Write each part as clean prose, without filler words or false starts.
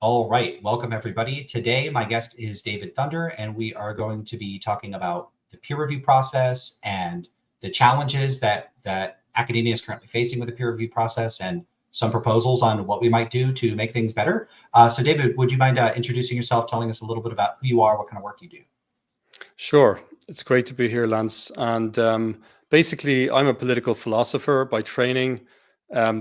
All right, welcome everybody. Today, my guest is David Thunder, and we are going to be talking about the peer review process and the challenges that academia is currently facing with the peer review process, and some proposals on what we might do to make things better. So, David, would you mind introducing yourself, telling us a little bit about who you are, what kind of work you do? Sure. It's great to be here, Lance. And basically, I'm a political philosopher by training,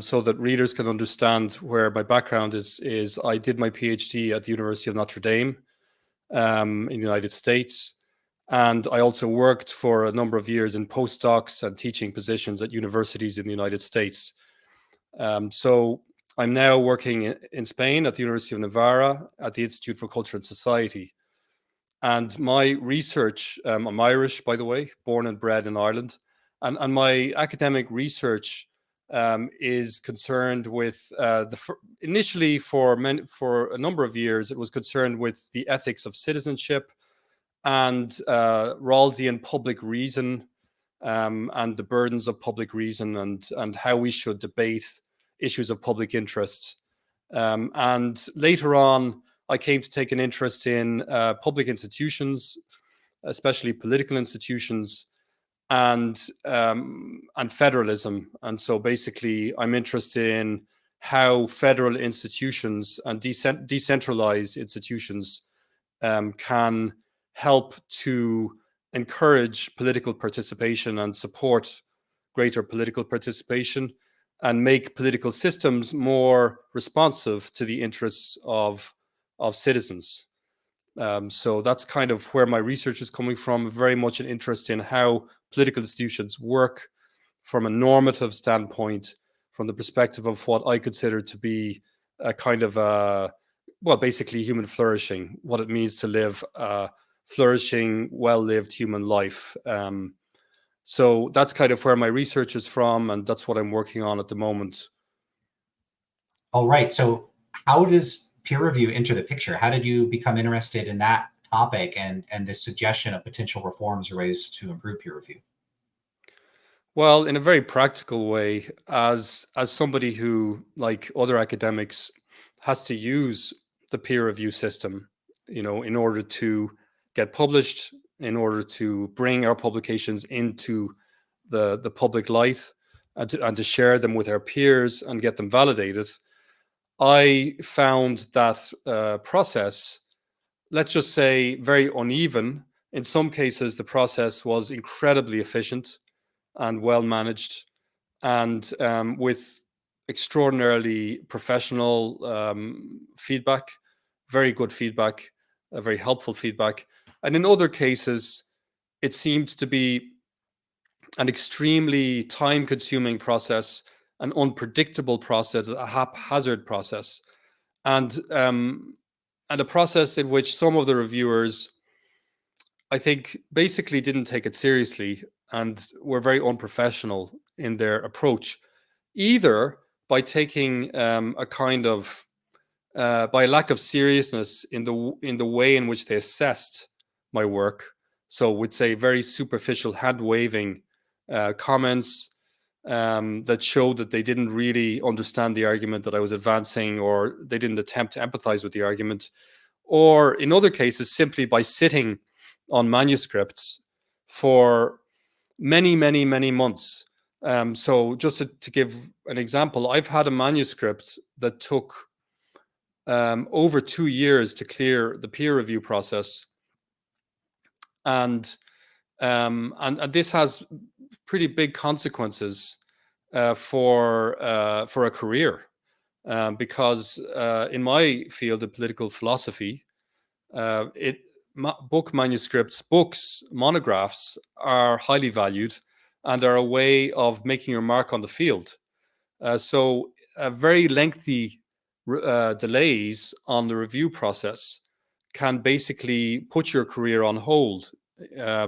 so that readers can understand where my background is I did my PhD at the University of Notre Dame in the United States. And I also worked for a number of years in postdocs and teaching positions at universities in the United States. So I'm now working in Spain at the University of Navarra at the Institute for Culture and Society. And my research, I'm Irish, by the way, born and bred in Ireland. And my academic research is concerned with initially for a number of years, it was concerned with the ethics of citizenship and Rawlsian public reason, and the burdens of public reason, and how we should debate issues of public interest. And later on, I came to take an interest in public institutions, especially political institutions, and federalism. And so basically, I'm interested in how federal institutions and decentralized institutions can help to encourage political participation and support greater political participation and make political systems more responsive to the interests of citizens. So that's kind of where my research is coming from, very much an interest in how political institutions work from a normative standpoint, from the perspective of what I consider to be a kind of, basically human flourishing, what it means to live a flourishing, well-lived human life. So that's kind of where my research is from, and that's what I'm working on at the moment. All right, so how does peer review enter the picture? How did you become interested in that topic and the suggestion of potential reforms or ways to improve peer review? Well, in a very practical way, as somebody who, like other academics, has to use the peer review system, in order to get published, in order to bring our publications into the public light, and to share them with our peers and get them validated. I found that process, let's just say, very uneven. In some cases, the process was incredibly efficient and well managed, and with extraordinarily professional feedback, very good feedback, very helpful feedback. And in other cases, it seemed to be an extremely time-consuming process, an unpredictable process, a haphazard process, and a process in which some of the reviewers, I think, basically didn't take it seriously and were very unprofessional in their approach, either by taking a kind of by a lack of seriousness in the way in which they assessed my work. So, would say very superficial hand waving comments that showed that they didn't really understand the argument that I was advancing, or they didn't attempt to empathize with the argument, or in other cases, simply by sitting on manuscripts for many, many, many months. So just to give an example, I've had a manuscript that took over 2 years to clear the peer review process. And this has pretty big consequences for a career, because in my field of political philosophy, book manuscripts, books, monographs are highly valued and are a way of making your mark on the field. So very lengthy delays on the review process can basically put your career on hold,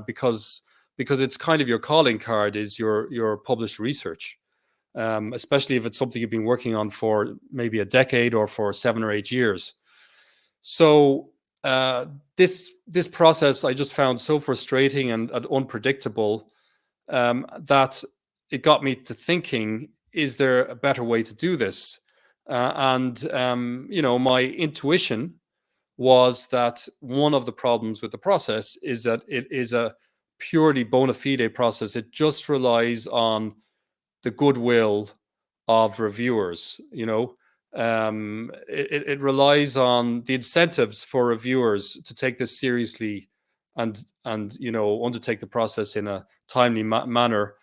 because it's kind of your calling card is your published research, especially if it's something you've been working on for maybe a decade or for 7 or 8 years. So this process I just found so frustrating and unpredictable, that it got me to thinking, is there a better way to do this? My intuition was that one of the problems with the process is that it is a purely bona fide process. It just relies on the goodwill of reviewers. It relies on the incentives for reviewers to take this seriously and undertake the process in a timely manner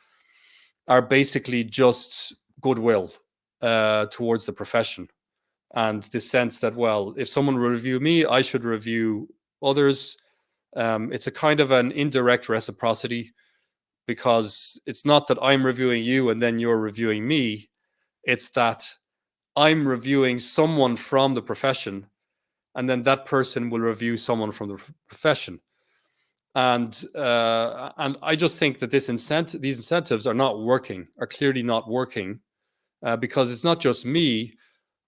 are basically just goodwill towards the profession, and the sense that, well, if someone will review me, I should review others. It's a kind of an indirect reciprocity, because it's not that I'm reviewing you and then you're reviewing me. It's that I'm reviewing someone from the profession, and then that person will review someone from the profession. And I just think that these incentives are clearly not working, because it's not just me.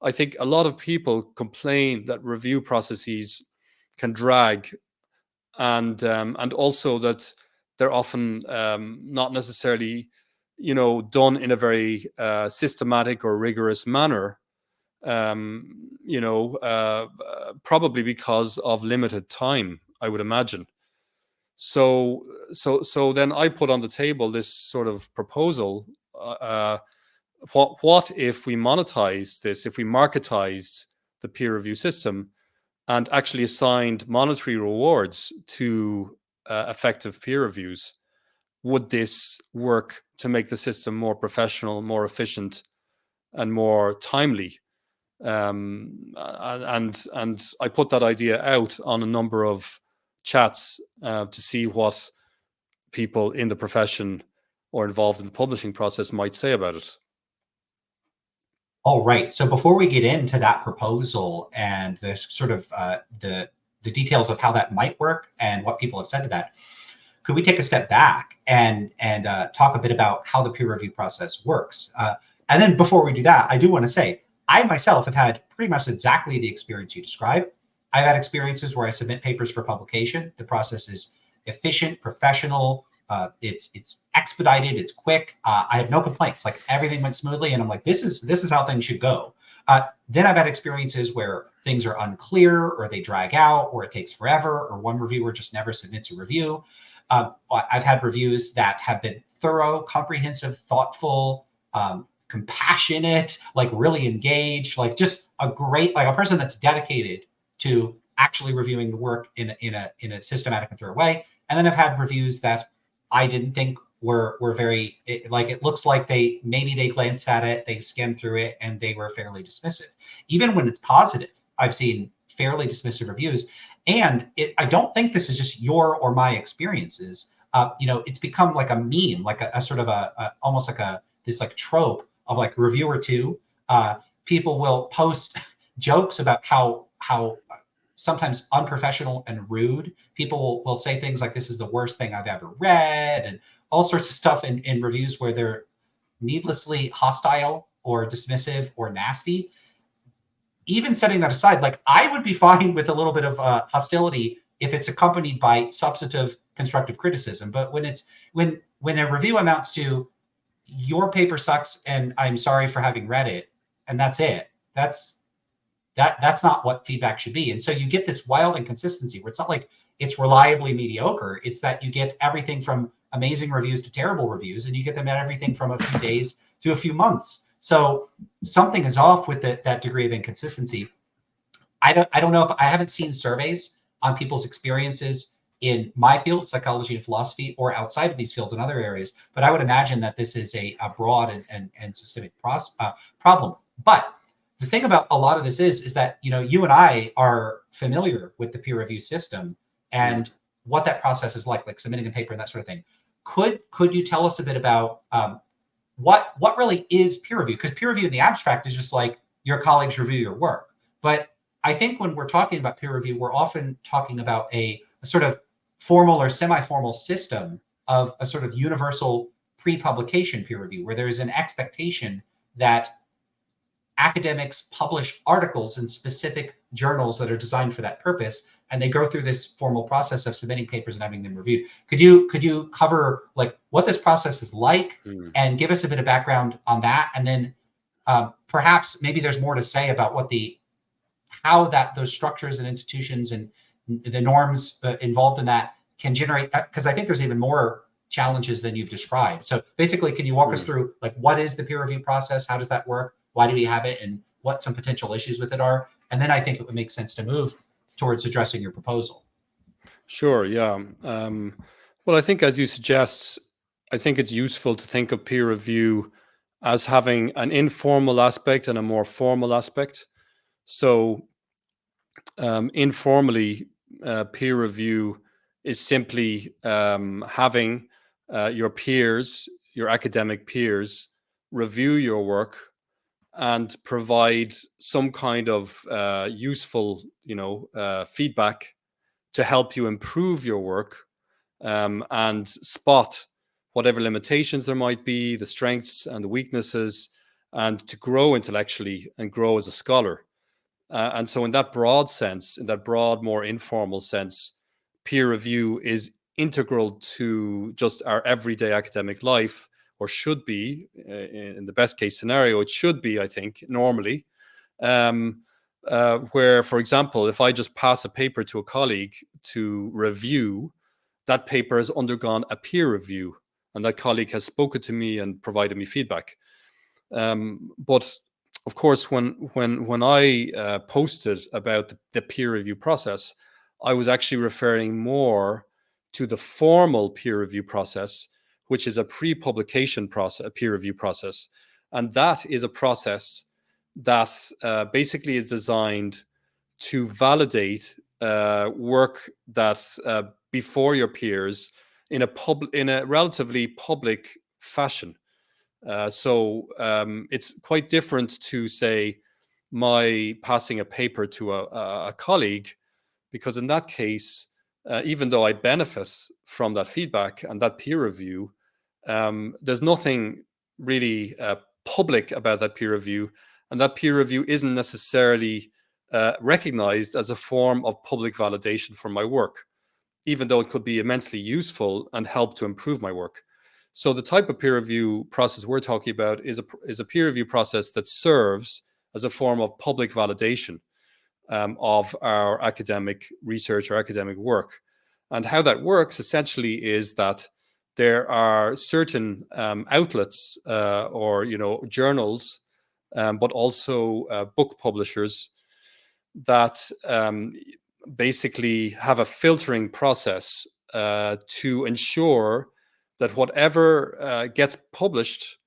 I think a lot of people complain that review processes can drag, and also that they're often not necessarily, done in a very systematic or rigorous manner. Probably because of limited time, I would imagine. So then I put on the table this sort of proposal. What if we monetized this? If we marketized the peer review system and actually assigned monetary rewards to effective peer reviews, would this work to make the system more professional, more efficient, and more timely? And I put that idea out on a number of chats to see what people in the profession or involved in the publishing process might say about it. All right. So before we get into that proposal and the sort of the details of how that might work and what people have said to that, could we take a step back and talk a bit about how the peer review process works? And then before we do that, I do want to say I myself have had pretty much exactly the experience you described. I've had experiences where I submit papers for publication. The process is efficient, professional. It's expedited. It's quick. I have no complaints. Like everything went smoothly, and I'm like, this is how things should go. Then I've had experiences where things are unclear, or they drag out, or it takes forever, or one reviewer just never submits a review. I've had reviews that have been thorough, comprehensive, thoughtful, compassionate, like really engaged, like just a person that's dedicated to actually reviewing the work in a systematic and thorough way. And then I've had reviews that I didn't think were very, it looks like they glanced at it, they skimmed through it, and they were fairly dismissive. Even when it's positive, I've seen fairly dismissive reviews. And I don't think this is just your or my experiences. It's become like a meme, like a sort of almost like this like trope of like reviewer two. People will post jokes about how sometimes unprofessional and rude people will say things like, "This is the worst thing I've ever read," and all sorts of stuff in reviews where they're needlessly hostile or dismissive or nasty. Even setting that aside, like I would be fine with a little bit of hostility if it's accompanied by substantive constructive criticism. But when a review amounts to your paper sucks and I'm sorry for having read it, and that's it, that's not what feedback should be. And so you get this wild inconsistency where it's not like it's reliably mediocre. It's that you get everything from amazing reviews to terrible reviews, and you get them at everything from a few days to a few months. So something is off with that degree of inconsistency. I don't know if I haven't seen surveys on people's experiences in my field, psychology and philosophy, or outside of these fields in other areas, but I would imagine that this is a broad and systemic problem. But the thing about a lot of this is that you and I are familiar with the peer review system and what that process is like submitting a paper and that sort of thing. Could you tell us a bit about what really is peer review? Because peer review in the abstract is just like your colleagues review your work. But I think when we're talking about peer review, we're often talking about a sort of formal or semi-formal system of a sort of universal pre-publication peer review, where there is an expectation that academics publish articles in specific journals that are designed for that purpose, and they go through this formal process of submitting papers and having them reviewed. Could you cover like what this process is like and give us a bit of background on that, and then perhaps maybe there's more to say about what how those structures and institutions and the norms involved in that can generate, because I think there's even more challenges than you've described. So basically, can you walk us through, like, what is the peer review process? How does that work? Why do we have it? And what some potential issues with it are? And then I think it would make sense to move towards addressing your proposal. Sure, yeah. Well, I think as you suggest, I think it's useful to think of peer review as having an informal aspect and a more formal aspect. So informally, peer review is simply having your peers, your academic peers, review your work and provide some kind of useful, feedback to help you improve your work, and spot whatever limitations there might be, the strengths and the weaknesses, and to grow intellectually and grow as a scholar. And so, in that broad sense, in that broad, more informal sense, peer review is integral to just our everyday academic life, or should be, in the best case scenario, it should be, I think, normally. Where, for example, if I just pass a paper to a colleague to review, that paper has undergone a peer review, and that colleague has spoken to me and provided me feedback. But of course, when I posted about the peer review process, I was actually referring more to the formal peer review process, which is a pre-publication process, a peer review process, and that is a process that basically is designed to validate work that before your peers in a relatively public fashion. So it's quite different to, say, my passing a paper to a colleague, because in that case, even though I benefit from that feedback and that peer review, there's nothing really public about that peer review, and that peer review isn't necessarily recognized as a form of public validation for my work, even though it could be immensely useful and help to improve my work. So the type of peer review process we're talking about is a peer review process that serves as a form of public validation of our academic research or academic work. And how that works essentially is that there are certain outlets or journals, but also book publishers that basically have a filtering process to ensure that whatever gets published,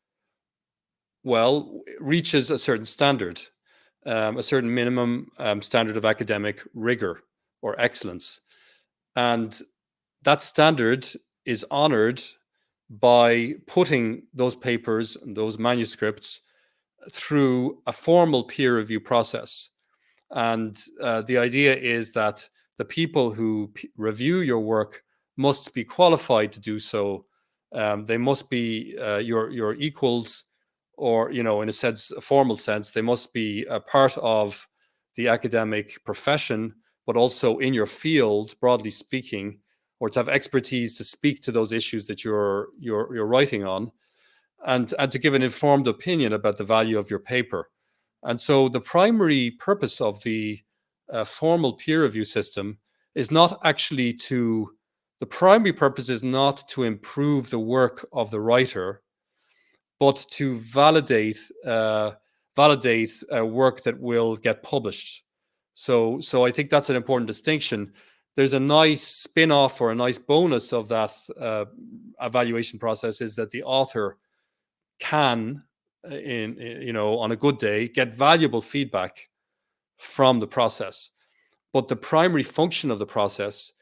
well, reaches a certain standard, a certain minimum standard of academic rigor or excellence. And that standard is honored by putting those papers and those manuscripts through a formal peer review process. And the idea is that the people who review your work must be qualified to do so. They must be your equals, or, in a sense, a formal sense, they must be a part of the academic profession, but also in your field, broadly speaking, or to have expertise to speak to those issues that you're writing on, and to give an informed opinion about the value of your paper. And so the primary purpose of the formal peer review system is not actually the primary purpose is not to improve the work of the writer, but to validate work that will get published. So I think that's an important distinction. There's a nice spin-off or a nice bonus of that evaluation process, is that the author can, on a good day, get valuable feedback from the process. But the primary function of the process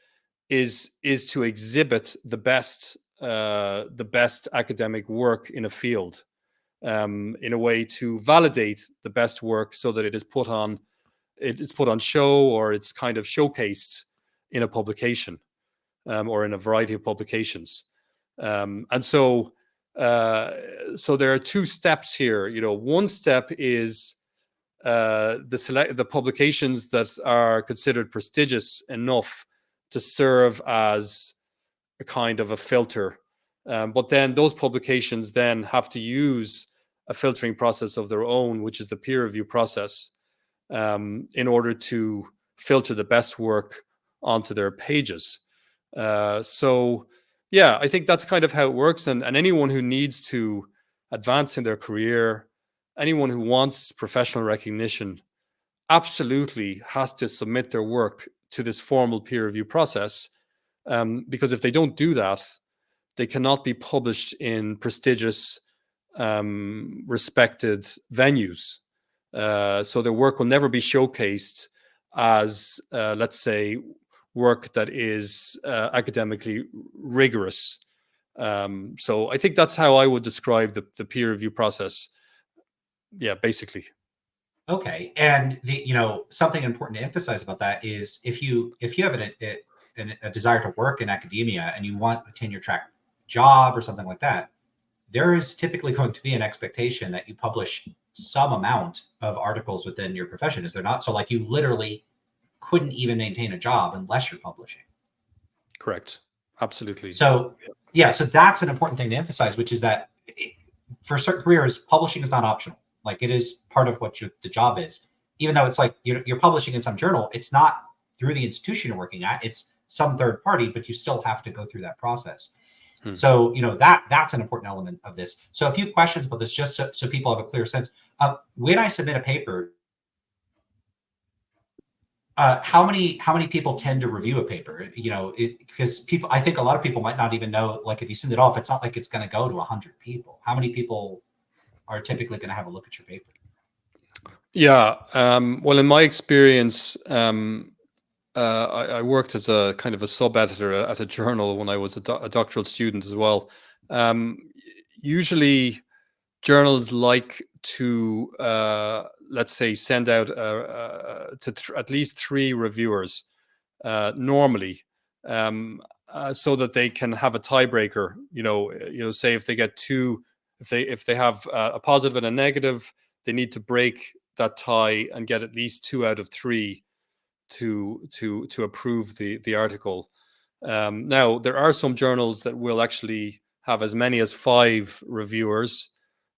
is to exhibit the best academic work in a field, in a way to validate the best work, so that it is put on show, or it's kind of showcased in a publication, or in a variety of publications. And so there are two steps here. One step is the publications that are considered prestigious enough to serve as a kind of a filter. But then those publications then have to use a filtering process of their own, which is the peer review process, in order to filter the best work onto their pages. So yeah, I think that's kind of how it works. And anyone who needs to advance in their career, anyone who wants professional recognition, absolutely has to submit their work to this formal peer review process. Because if they don't do that, they cannot be published in prestigious, respected venues. So their work will never be showcased as, let's say, work that is academically rigorous. So I think that's how I would describe the peer review process. Yeah, basically. Okay, and something important to emphasize about that is if you have a desire to work in academia and you want a tenure track job or something like that, there is typically going to be an expectation that you publish some amount of articles within your profession. Is there not? So like you literally couldn't even maintain a job unless you're publishing. Correct. Absolutely. So yeah, so that's an important thing to emphasize, which is that for certain careers, publishing is not optional. Like it is part of what the job is. Even though it's like you're publishing in some journal, it's not through the institution you're working at, it's some third party, but you still have to go through that process. So that's an important element of this. So a few questions about this, just so people have a clear sense. When I submit a paper, how many people tend to review a paper? Because people, I think a lot of people might not even know. Like if you send it off, it's not like it's going to go to 100 people. How many people are typically going to have a look at your paper? Yeah. Well, in my experience, I worked as a kind of a sub-editor at a journal when I was a doctoral student as well. Usually, journals like to, let's say, send out to at least 3 reviewers normally, so that they can have a tiebreaker. Say if they get 2, if they have a positive and a negative, they need to break that tie and get at least 2 out of 3 to approve the article. Now there are some journals that will actually have as many as 5 reviewers.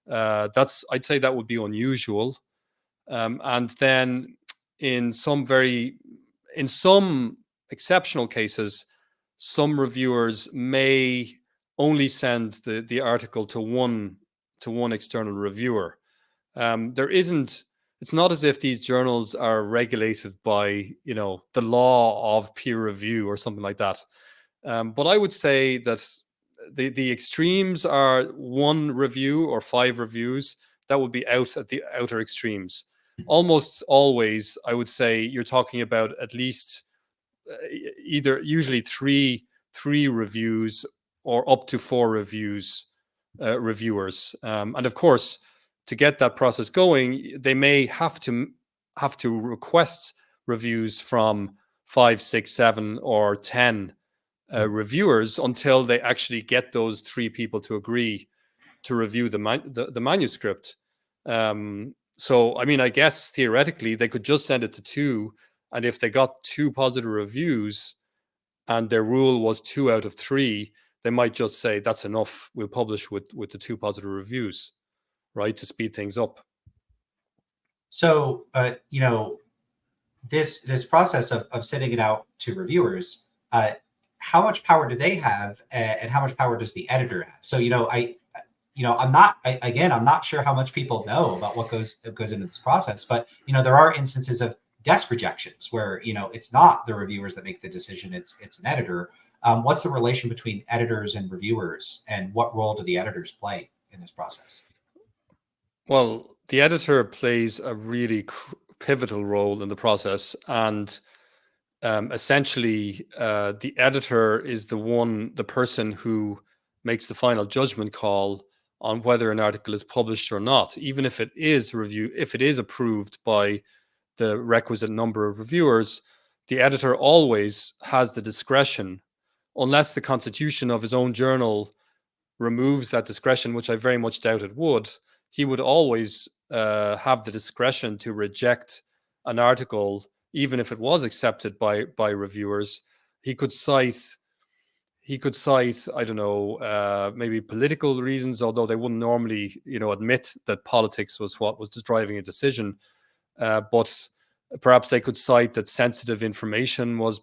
I'd say that would be unusual. And then in some exceptional cases, some reviewers may only send the article to one external reviewer. It's not as if these journals are regulated by the law of peer review or something like that. But I would say that the extremes are 1 review or 5 reviews. That would be out at the outer extremes. Almost always, I would say you're talking about at least usually three reviews or up to 4 reviewers. And of course, to get that process going, they may have to request reviews from 5, 6, 7, or 10 reviewers until they actually get those 3 people to agree to review the manuscript. So, I mean, I guess theoretically they could just send it to 2, and if they got 2 positive reviews and their rule was 2 out of 3, they might just say that's enough. We'll publish with the 2 positive reviews, right, to speed things up. So, this process of sending it out to reviewers, how much power do they have, and how much power does the editor have? So, I'm not sure how much people know about what goes into this process, but there are instances of desk rejections where it's not the reviewers that make the decision; it's an editor. What's the relation between editors and reviewers, and what role do the editors play in this process? Well, the editor plays a really pivotal role in the process, and essentially, the editor is the person who makes the final judgment call on whether an article is published or not, even if it is approved by the requisite number of reviewers. The editor always has the discretion, unless the constitution of his own journal removes that discretion, which I very much doubt it would. He would always have the discretion to reject an article, even if it was accepted by reviewers. He could cite he could cite, I don't know, maybe political reasons, although they wouldn't normally, admit that politics was what was driving a decision. But perhaps they could cite that sensitive information was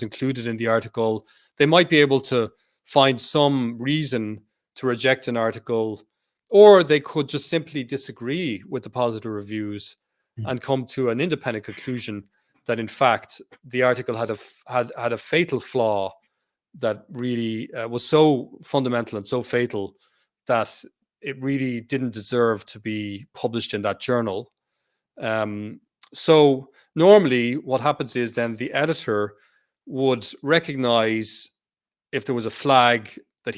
included in the article. They might be able to find some reason to reject an article, or they could just simply disagree with the positive reviews and come to an independent conclusion that, in fact, the article had a fatal flaw that really was so fundamental and so fatal that it really didn't deserve to be published in that journal. So normally what happens is then the editor would recognize if there was a flag that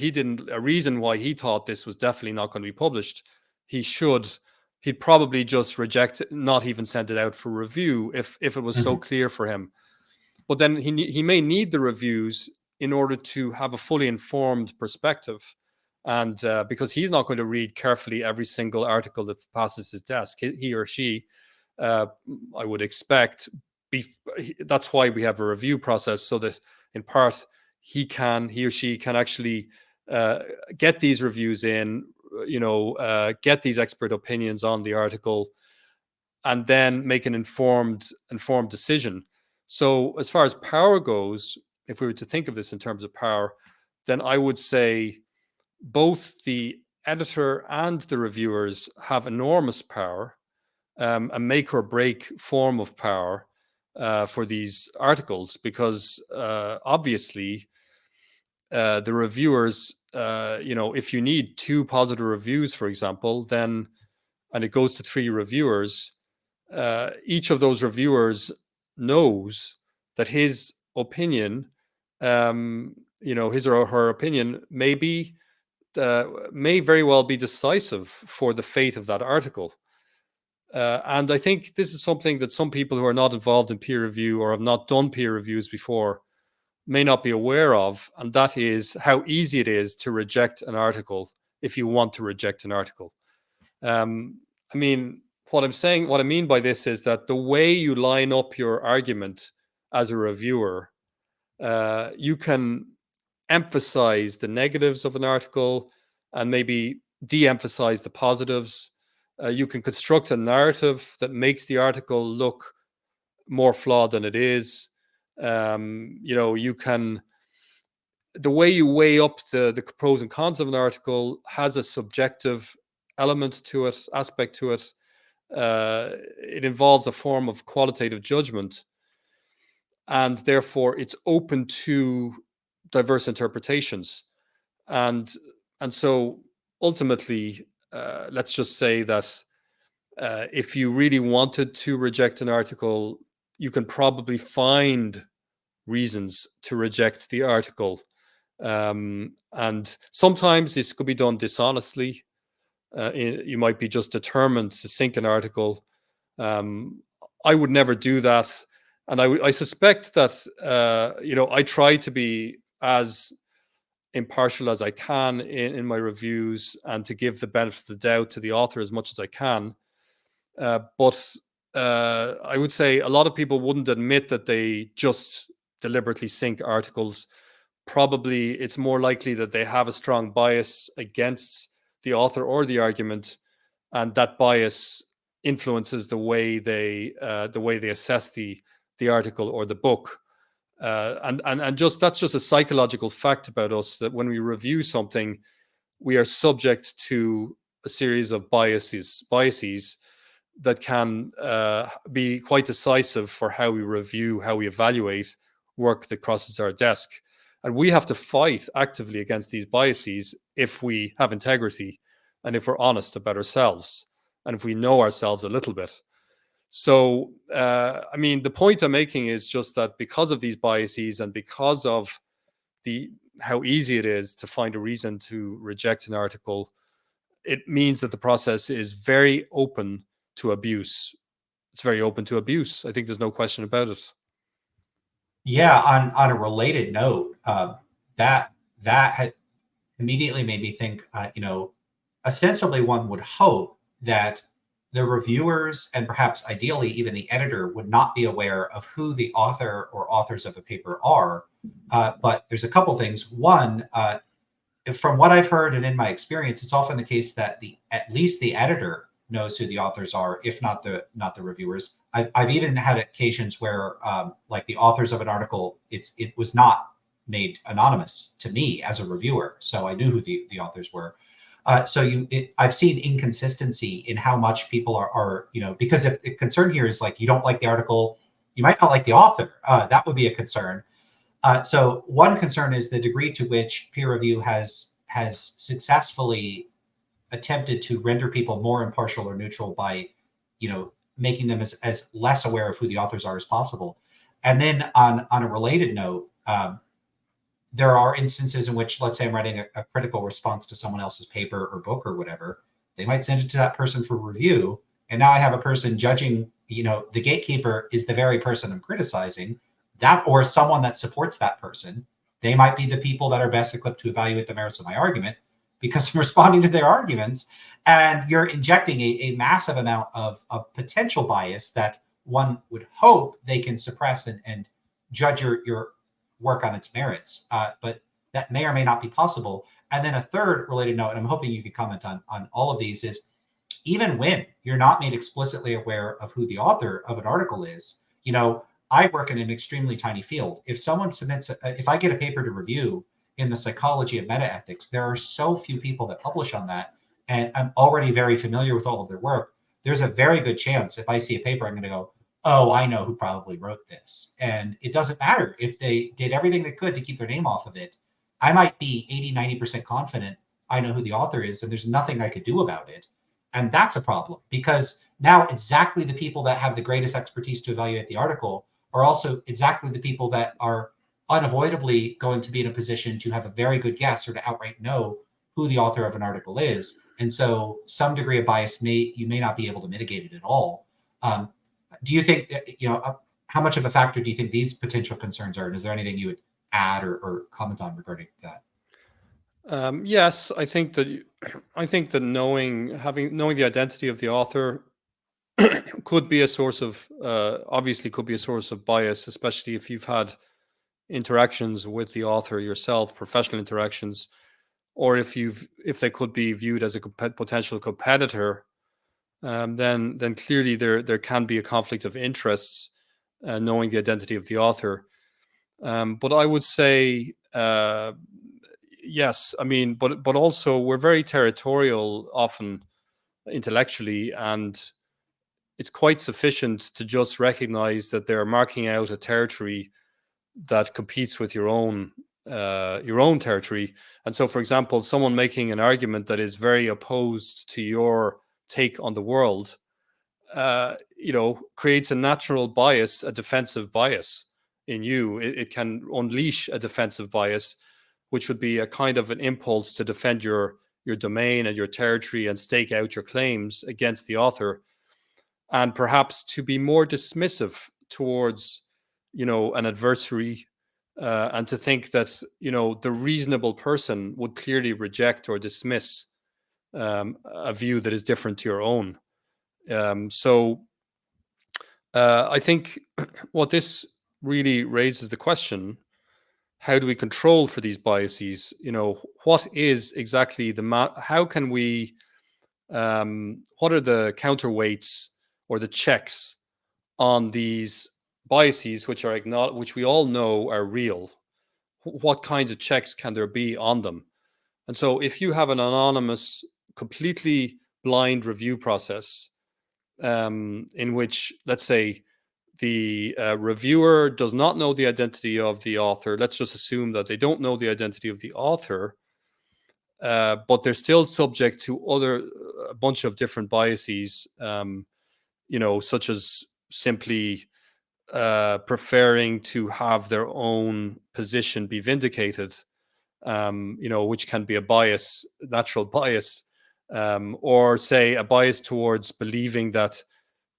a reason why he thought this was definitely not going to be published, he'd probably just reject it, not even send it out for review if it was so clear for him. But then he may need the reviews in order to have a fully informed perspective. And because he's not going to read carefully every single article that passes his desk, he or she, I would expect, that's why we have a review process, so that in part he or she can actually get these reviews in, get these expert opinions on the article, and then make an informed decision. So as far as power goes, if we were to think of this in terms of power, then I would say both the editor and the reviewers have enormous power, a make or break form of power for these articles, because obviously the reviewers, if you need 2 positive reviews, for example, and it goes to 3 reviewers, each of those reviewers knows that his opinion, his or her opinion may very well be decisive for the fate of that article. And I think this is something that some people who are not involved in peer review or have not done peer reviews before may not be aware of, and that is how easy it is to reject an article if you want to reject an article. What I mean by this is that the way you line up your argument as a reviewer, you can emphasize the negatives of an article and maybe de-emphasize the positives. You can construct a narrative that makes the article look more flawed than it is. You can, the way you weigh up the pros and cons of an article has a subjective aspect to it. It involves a form of qualitative judgment, and therefore it's open to diverse interpretations. And so ultimately, let's just say that if you really wanted to reject an article, you can probably find reasons to reject the article. And sometimes this could be done dishonestly. You might be just determined to sink an article. I would never do that. And I suspect that, I try to be as impartial as I can in my reviews and to give the benefit of the doubt to the author as much as I can. But I would say a lot of people wouldn't admit that they just deliberately sink articles. Probably it's more likely that they have a strong bias against the author or the argument, and that bias influences the way they assess the article or the book. And just that's just a psychological fact about us, that when we review something, we are subject to a series of biases that can be quite decisive for how we review, how we evaluate work that crosses our desk. And we have to fight actively against these biases if we have integrity and if we're honest about ourselves and if we know ourselves a little bit. So, the point I'm making is just that because of these biases and because of how easy it is to find a reason to reject an article, it means that the process is very open to abuse. It's very open to abuse. I think there's no question about it. Yeah, on a related note, that had immediately made me think, ostensibly one would hope that the reviewers and perhaps ideally even the editor would not be aware of who the author or authors of a paper are. But there's a couple things. One, from what I've heard and in my experience, it's often the case that at least the editor knows who the authors are, if not the reviewers. I've even had occasions where like the authors of an article, it was not made anonymous to me as a reviewer, so I knew who the authors were. I've seen inconsistency in how much people are because if the concern here is like you don't like the article, you might not like the author. That would be a concern. So one concern is the degree to which peer review has successfully attempted to render people more impartial or neutral by, making them as less aware of who the authors are as possible. And then on a related note, there are instances in which, let's say I'm writing a critical response to someone else's paper or book or whatever, they might send it to that person for review. And now I have a person judging, the gatekeeper is the very person I'm criticizing, that or someone that supports that person. They might be the people that are best equipped to evaluate the merits of my argument because I'm responding to their arguments. And you're injecting a massive amount of potential bias that one would hope they can suppress and judge your work on its merits, but that may or may not be possible. And then a third related note, and I'm hoping you could comment on all of these, is even when you're not made explicitly aware of who the author of an article is, I work in an extremely tiny field. If someone submits, if I get a paper to review in the psychology of metaethics, there are so few people that publish on that, and I'm already very familiar with all of their work. There's a very good chance if I see a paper, I'm going to go, oh, I know who probably wrote this. And it doesn't matter if they did everything they could to keep their name off of it. I might be 80, 90% confident I know who the author is, and there's nothing I could do about it. And that's a problem because now exactly the people that have the greatest expertise to evaluate the article are also exactly the people that are unavoidably going to be in a position to have a very good guess or to outright know who the author of an article is. And so some degree of bias you may not be able to mitigate it at all. Do you think, how much of a factor do you think these potential concerns are? And is there anything you would add or comment on regarding that? Yes, I think that knowing the identity of the author could be a source of obviously could be a source of bias, especially if you've had interactions with the author yourself, professional interactions, or if they could be viewed as a potential competitor. Then clearly there can be a conflict of interests, knowing the identity of the author. But I would say yes. I mean, but also we're very territorial often intellectually, and it's quite sufficient to just recognize that they're marking out a territory that competes with your own territory. And so, for example, someone making an argument that is very opposed to your take on the world, creates a natural bias, a defensive bias in you. It can unleash a defensive bias, which would be a kind of an impulse to defend your domain and your territory and stake out your claims against the author, and perhaps to be more dismissive towards, an adversary, and to think that, the reasonable person would clearly reject or dismiss a view that is different to your own. So I think what this really raises the question: how do we control for these biases? What is exactly how can we? What are the counterweights or the checks on these biases, which we all know are real? What kinds of checks can there be on them? And so, if you have an anonymous, completely blind review process, in which, let's say, the reviewer does not know the identity of the author. Let's just assume that they don't know the identity of the author, but they're still subject to a bunch of different biases, such as simply preferring to have their own position be vindicated, which can be a bias, natural bias, or say a bias towards believing that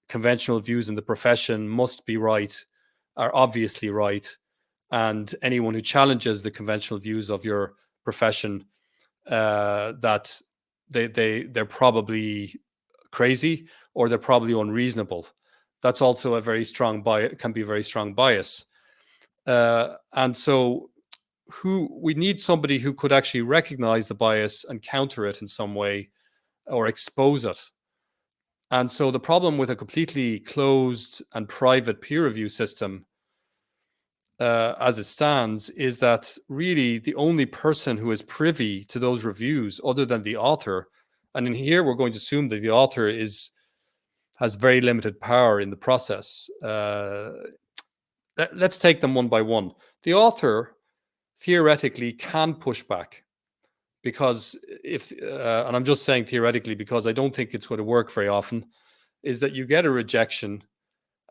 conventional views in the profession must be right, are obviously right, and anyone who challenges the conventional views of your profession, that they're probably crazy or they're probably unreasonable. That's also a very strong bias, can be a very strong bias. And so we need somebody who could actually recognize the bias and counter it in some way or expose it. And so the problem with a completely closed and private peer review system as it stands is that really the only person who is privy to those reviews other than the author, and in here we're going to assume that the author has very limited power in the process. Let's take them one by one. The author theoretically can push back, because and I'm just saying theoretically because I don't think it's going to work very often, is that you get a rejection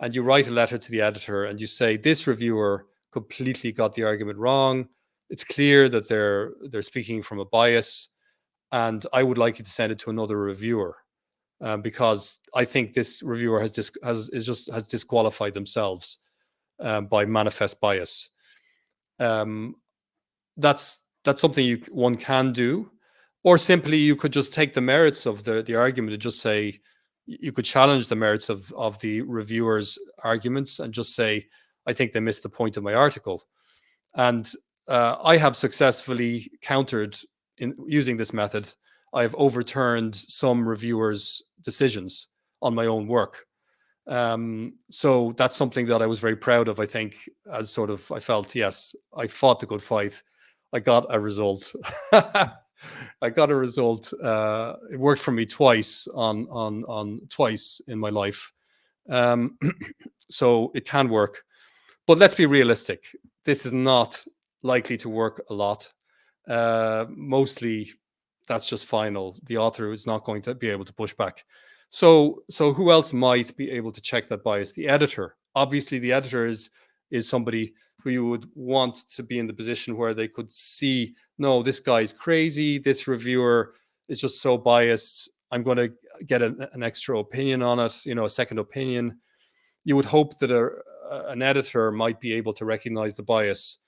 and you write a letter to the editor and you say, this reviewer completely got the argument wrong. It's clear that they're speaking from a bias, and I would like you to send it to another reviewer because I think this reviewer has disqualified themselves by manifest bias. That's something one can do, or simply you could just take the merits of the argument and just say, you could challenge the merits of the reviewer's arguments and just say, I think they missed the point of my article. And I have successfully countered in using this method. I have overturned some reviewers' decisions on my own work. So that's something that I was very proud of, I think, as sort of, I felt, yes, I fought the good fight. I got a result. I got a result. It worked for me twice twice in my life. So it can work. But let's be realistic. This is not likely to work a lot. Mostly that's just final. The author is not going to be able to push back. So who else might be able to check that bias? The editor. Obviously, the editor is somebody who you would want to be in the position where they could see, no, this guy's crazy. This reviewer is just so biased. I'm going to get an extra opinion on it, a second opinion. You would hope that an editor might be able to recognize the bias.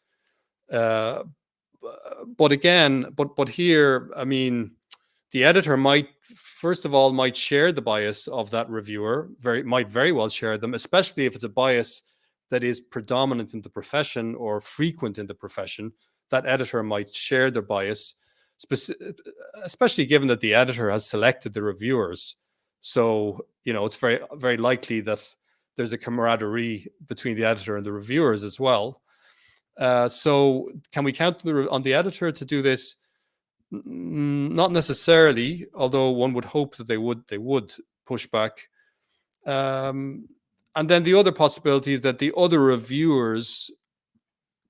But here, I mean, the editor might, first of all, might share the bias of that reviewer, might very well share them, especially if it's a bias that is predominant in the profession or frequent in the profession. That editor might share their bias, especially given that the editor has selected the reviewers. So, it's very, very likely that there's a camaraderie between the editor and the reviewers as well. So can we count on the editor to do this? Not necessarily, although one would hope that they would push back. And then the other possibility is that the other reviewers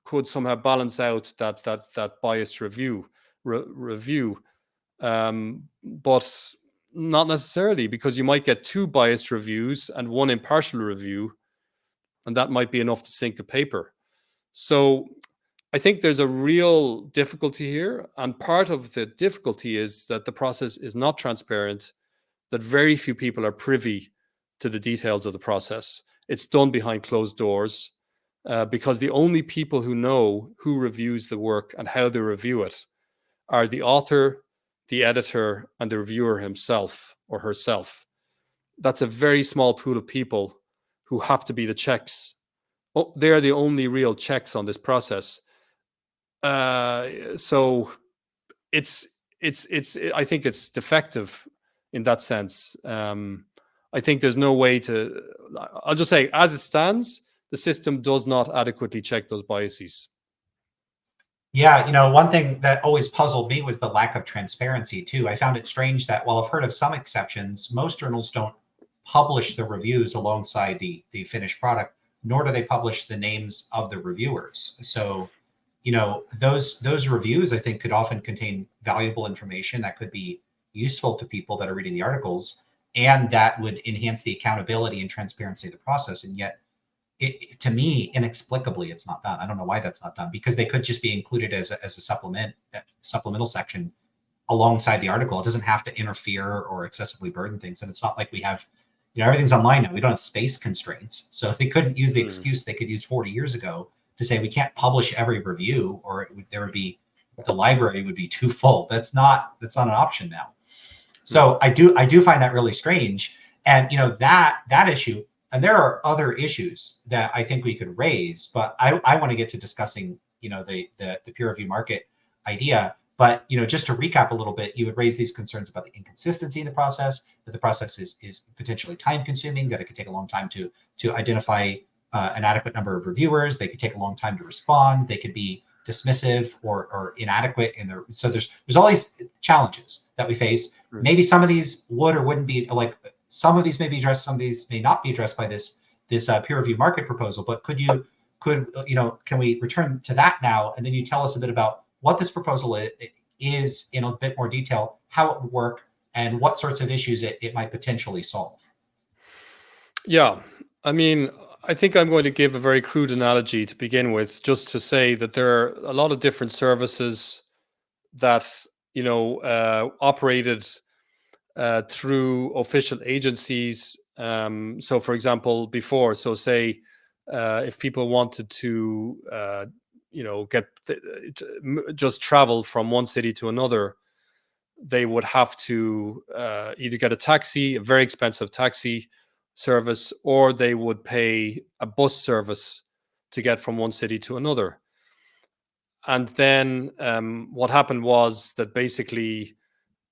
could somehow balance out that biased review, but not necessarily, because you might get two biased reviews and one impartial review, and that might be enough to sink a paper. So I think there's a real difficulty here, and part of the difficulty is that the process is not transparent, that very few people are privy to the details of the process. It's done behind closed doors because the only people who know who reviews the work and how they review it are the author, the editor, and the reviewer himself or herself. That's a very small pool of people who have to be the checks. Oh, they're the only real checks on this process. So it's I think it's defective in that sense. I think there's no way to, I'll just say, as it stands, the system does not adequately check those biases. Yeah, one thing that always puzzled me was the lack of transparency too. I found it strange that while I've heard of some exceptions, most journals don't publish the reviews alongside the finished product, nor do they publish the names of the reviewers. So, those reviews, I think, could often contain valuable information that could be useful to people that are reading the articles, and that would enhance the accountability and transparency of the process. And yet, to me, inexplicably, it's not done. I don't know why that's not done, because they could just be included as a supplemental section alongside the article. It doesn't have to interfere or excessively burden things. And it's not like we have, everything's online now. We don't have space constraints. So they couldn't use the excuse they could use 40 years ago to say we can't publish every review, or the library would be too full. That's not an option now. So I do find that really strange. And that issue, and there are other issues that I think we could raise, but I want to get to discussing the peer review market idea. But just to recap a little bit, you would raise these concerns about the inconsistency in the process, that the process is potentially time consuming, that it could take a long time to identify an adequate number of reviewers. They could take a long time to respond. They could be dismissive or inadequate in their. So there's all these challenges that we face. Maybe some of these would or wouldn't be, like, some of these may be addressed, some of these may not be addressed by this peer review market proposal. But can we return to that now, and then you tell us a bit about what this proposal is in a bit more detail, how it would work, and what sorts of issues it might potentially solve. Yeah, I mean, I think I'm going to give a very crude analogy to begin with, just to say that there are a lot of different services that operated through official agencies. So, for example, before, so say if people wanted to, just travel from one city to another, they would have to either get a very expensive taxi service, or they would pay a bus service to get from one city to another. And then what happened was that basically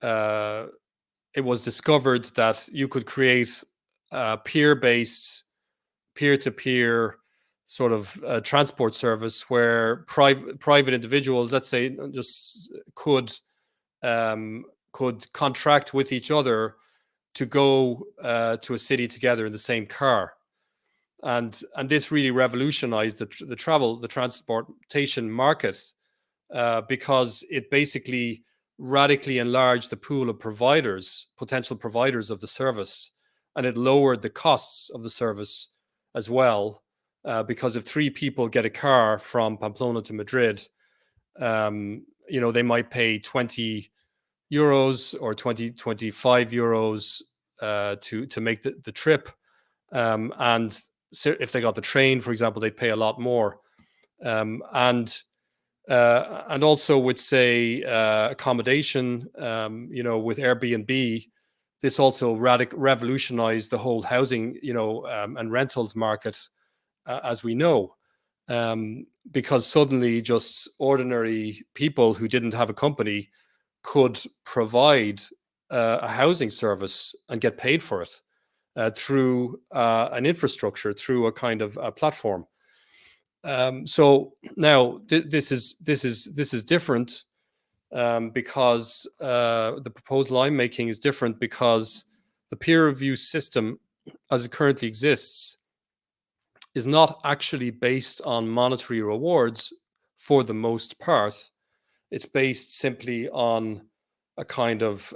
it was discovered that you could create a peer-based, peer-to-peer sort of transport service where private individuals, let's say, just could contract with each other to go to a city together in the same car. And this really revolutionized the transportation market because it basically radically enlarged the pool of potential providers of the service, and it lowered the costs of the service as well. Because if 3 people get a car from Pamplona to Madrid, they might pay 20 euros or 25 euros to make the trip. And so if they got the train, for example, they'd pay a lot more. And also with, say, accommodation, with Airbnb, this also revolutionized the whole housing, and rentals market, as we know, because suddenly just ordinary people who didn't have a company could provide a housing service and get paid for it through an infrastructure, through a kind of a platform. So now this is different because the proposal I'm making is different because the peer review system, as it currently exists, is not actually based on monetary rewards for the most part. It's based simply on a kind of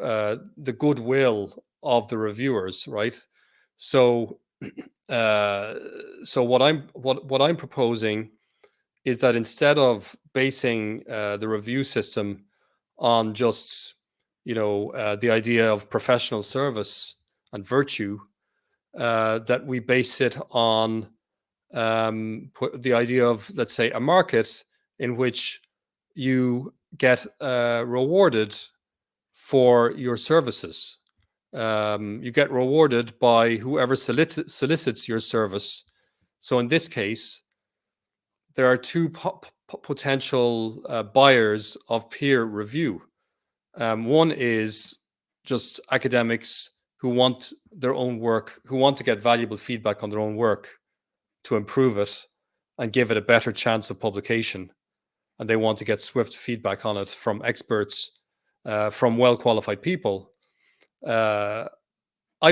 the goodwill of the reviewers, right? So, what I'm proposing is that instead of basing the review system on just the idea of professional service and virtue, that we base it on the idea of, let's say, a market in which you get rewarded for your services. You get rewarded by whoever solicits your service. So in this case, there are 2 potential buyers of peer review. One is just academics who want their own work, who want to get valuable feedback on their own work to improve it and give it a better chance of publication. And they want to get swift feedback on it from experts, from well-qualified people. I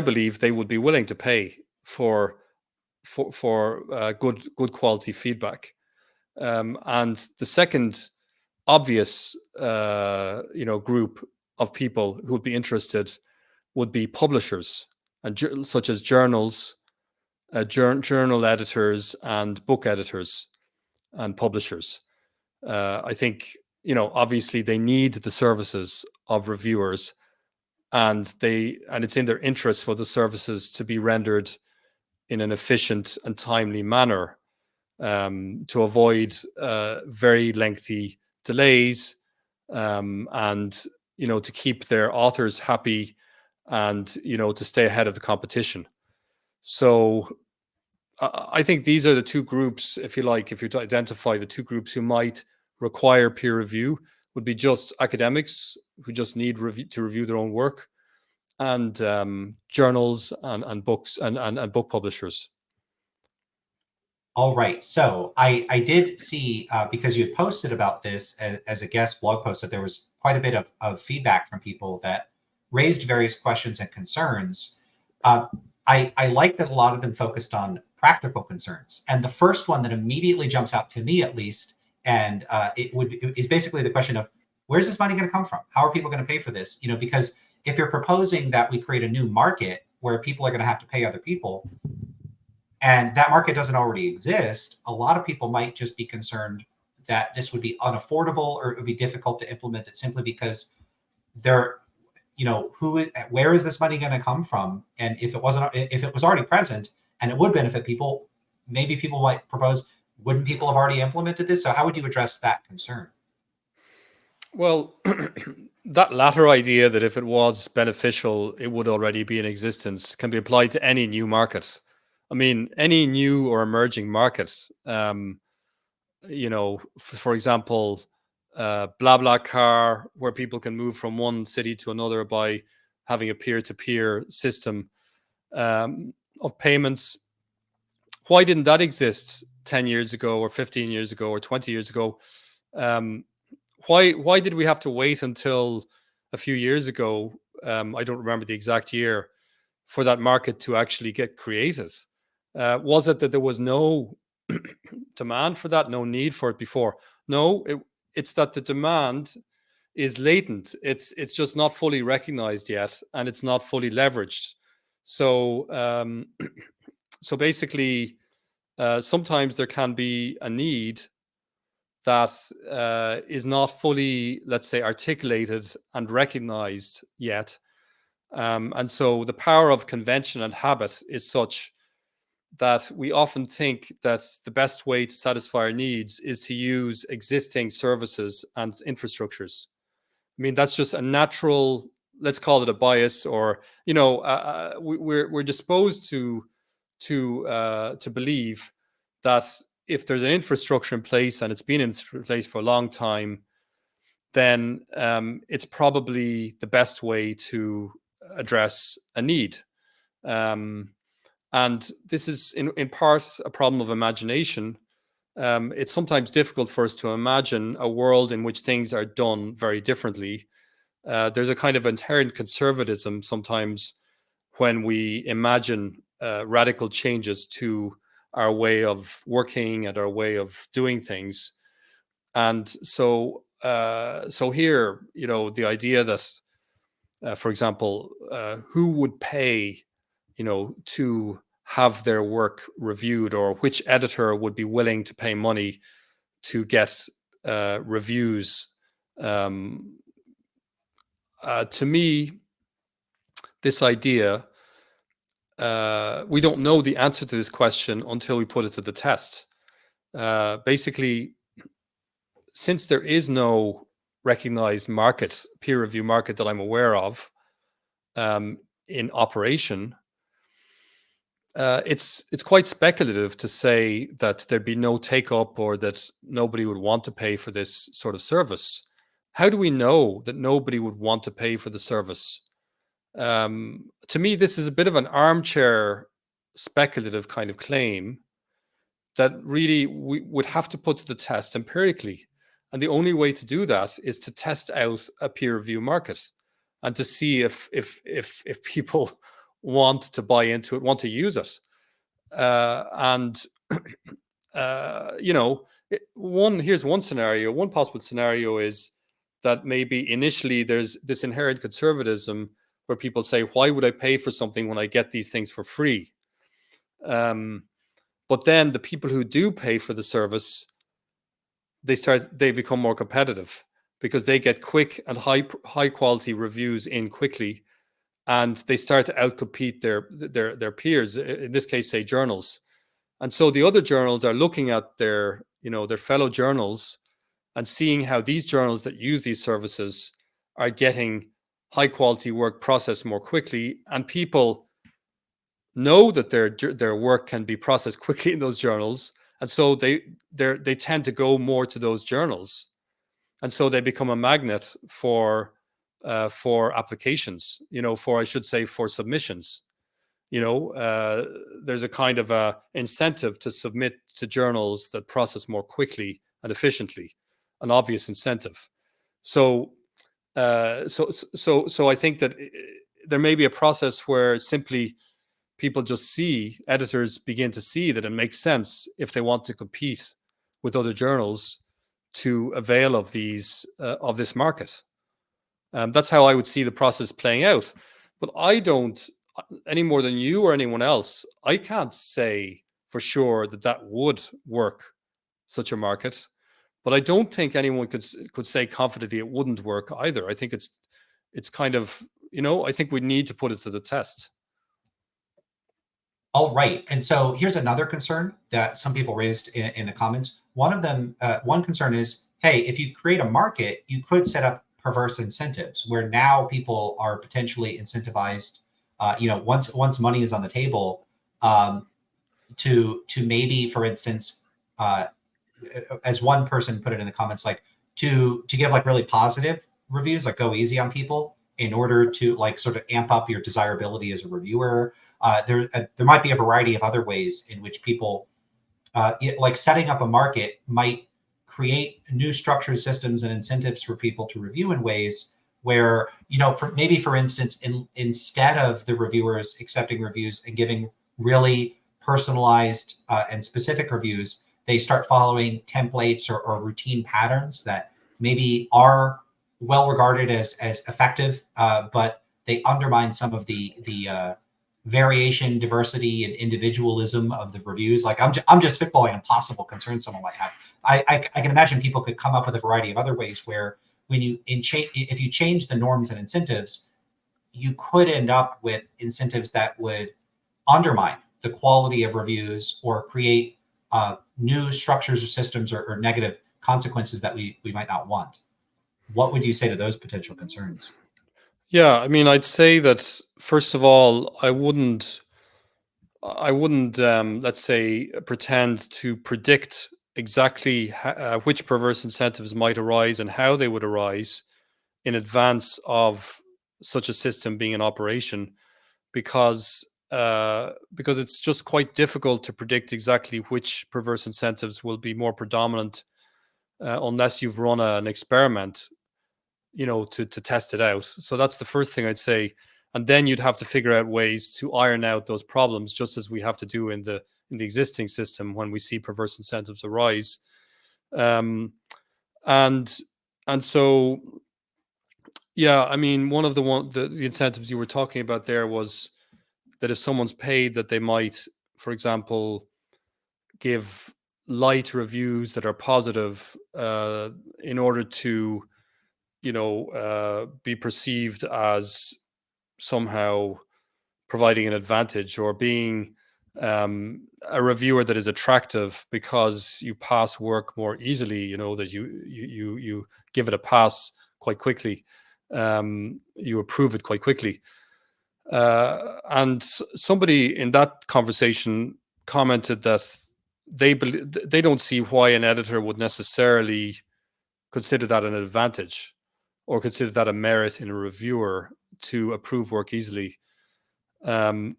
believe they would be willing to pay for good quality feedback. And the second obvious group of people who would be interested would be publishers, and such as journals, journal editors, and book editors and publishers. I think obviously they need the services of reviewers, and it's in their interest for the services to be rendered in an efficient and timely manner, to avoid very lengthy delays, and to keep their authors happy and to stay ahead of the competition. So I think these are the two groups, if you like, if you identify the two groups who might require peer review, would be just academics who just need to review their own work, and journals and books and book publishers. All right. So I did see, because you had posted about this as a guest blog post, that there was quite a bit of feedback from people that raised various questions and concerns. I like that a lot of them focused on practical concerns. And the first one that immediately jumps out to me, at least, and is basically the question of, where's this money going to come from? How are people going to pay for this? Because if you're proposing that we create a new market where people are going to have to pay other people, and that market doesn't already exist, a lot of people might just be concerned that this would be unaffordable, or it would be difficult to implement it simply because where is this money going to come from? And if it was already present and it would benefit people, maybe people might propose, wouldn't people have already implemented this? So how would you address that concern? Well, that latter idea, that if it was beneficial, it would already be in existence, can be applied to any new market. I mean, any new or emerging market, for example, BlaBlaCar, where people can move from one city to another by having a peer-to-peer system of payments. Why didn't that exist 10 years ago or 15 years ago or 20 years ago? Why did we have to wait until a few years ago? I don't remember the exact year, for that market to actually get created. Was it that there was no demand for that, no need for it before? No, it's that the demand is latent. It's just not fully recognized yet, and it's not fully leveraged. So so basically, sometimes there can be a need that is not fully, let's say, articulated and recognized yet. And so the power of convention and habit is such that we often think that the best way to satisfy our needs is to use existing services and infrastructures. I mean, that's just a natural, let's call it a bias, or we're disposed to believe that if there's an infrastructure in place and it's been in place for a long time, then it's probably the best way to address a need. And this is in part a problem of imagination. It's sometimes difficult for us to imagine a world in which things are done very differently. There's a kind of inherent conservatism sometimes when we imagine radical changes to our way of working and our way of doing things. And so here, the idea that, for example, who would pay, to have their work reviewed, or which editor would be willing to pay money to get reviews. To me, this idea, we don't know the answer to this question until we put it to the test. Basically, since there is no recognized market, peer review market that I'm aware of in operation, it's quite speculative to say that there'd be no take up, or that nobody would want to pay for this sort of service. How do we know that nobody would want to pay for the service? To me, this is a bit of an armchair speculative kind of claim that really we would have to put to the test empirically. And the only way to do that is to test out a peer review market and to see if people want to buy into it, want to use it. Here's one scenario. One possible scenario is that maybe initially there's this inherent conservatism where people say, why would I pay for something when I get these things for free? But then the people who do pay for the service, they become more competitive because they get quick and high quality reviews in quickly, and they start to outcompete their peers, in this case, say journals. And so the other journals are looking at their fellow journals and seeing how these journals that use these services are getting high quality work processed more quickly, and people know that their work can be processed quickly in those journals, and so they tend to go more to those journals, and so they become a magnet for applications, for, I should say, for submissions. There's a kind of a incentive to submit to journals that process more quickly and efficiently, an obvious incentive. So I think that there may be a process where simply people just editors begin to see that it makes sense, if they want to compete with other journals, to avail of this market. That's how I would see the process playing out. But I don't, any more than you or anyone else, I can't say for sure that would work, such a market. But I don't think anyone could say confidently it wouldn't work either. I think it's kind of, I think we need to put it to the test. All right. And so here's another concern that some people raised in the comments. One concern is, hey, if you create a market, you could set up perverse incentives where now people are potentially incentivized, once money is on the table, to maybe, for instance, as one person put it in the comments, like to give like really positive reviews, like go easy on people in order to like sort of amp up your desirability as a reviewer. There might be a variety of other ways in which people, like setting up a market, might create new structures, systems, and incentives for people to review in ways where, for instance, instead of the reviewers accepting reviews and giving really personalized and specific reviews, they start following templates or routine patterns that maybe are well regarded as effective, but they undermine some of the variation, diversity, and individualism of the reviews. Like I'm just spitballing a possible concern someone might have. I can imagine people could come up with a variety of other ways where if you change the norms and incentives, you could end up with incentives that would undermine the quality of reviews or create new structures or systems or negative consequences that we might not want. What would you say to those potential concerns? Yeah, I mean, I'd say that first of all, I wouldn't, let's say, pretend to predict exactly which perverse incentives might arise and how they would arise in advance of such a system being in operation, because it's just quite difficult to predict exactly which perverse incentives will be more predominant unless you've run an experiment, to test it out. So that's the first thing I'd say. And then you'd have to figure out ways to iron out those problems, just as we have to do in the existing system when we see perverse incentives arise. And so, yeah, I mean, one of the incentives you were talking about there was that if someone's paid, that they might, for example, give light reviews that are positive in order to, be perceived as somehow providing an advantage, or being a reviewer that is attractive because you pass work more easily. That you give it a pass quite quickly, you approve it quite quickly. And somebody in that conversation commented that they don't see why an editor would necessarily consider that an advantage or consider that a merit in a reviewer to approve work easily. And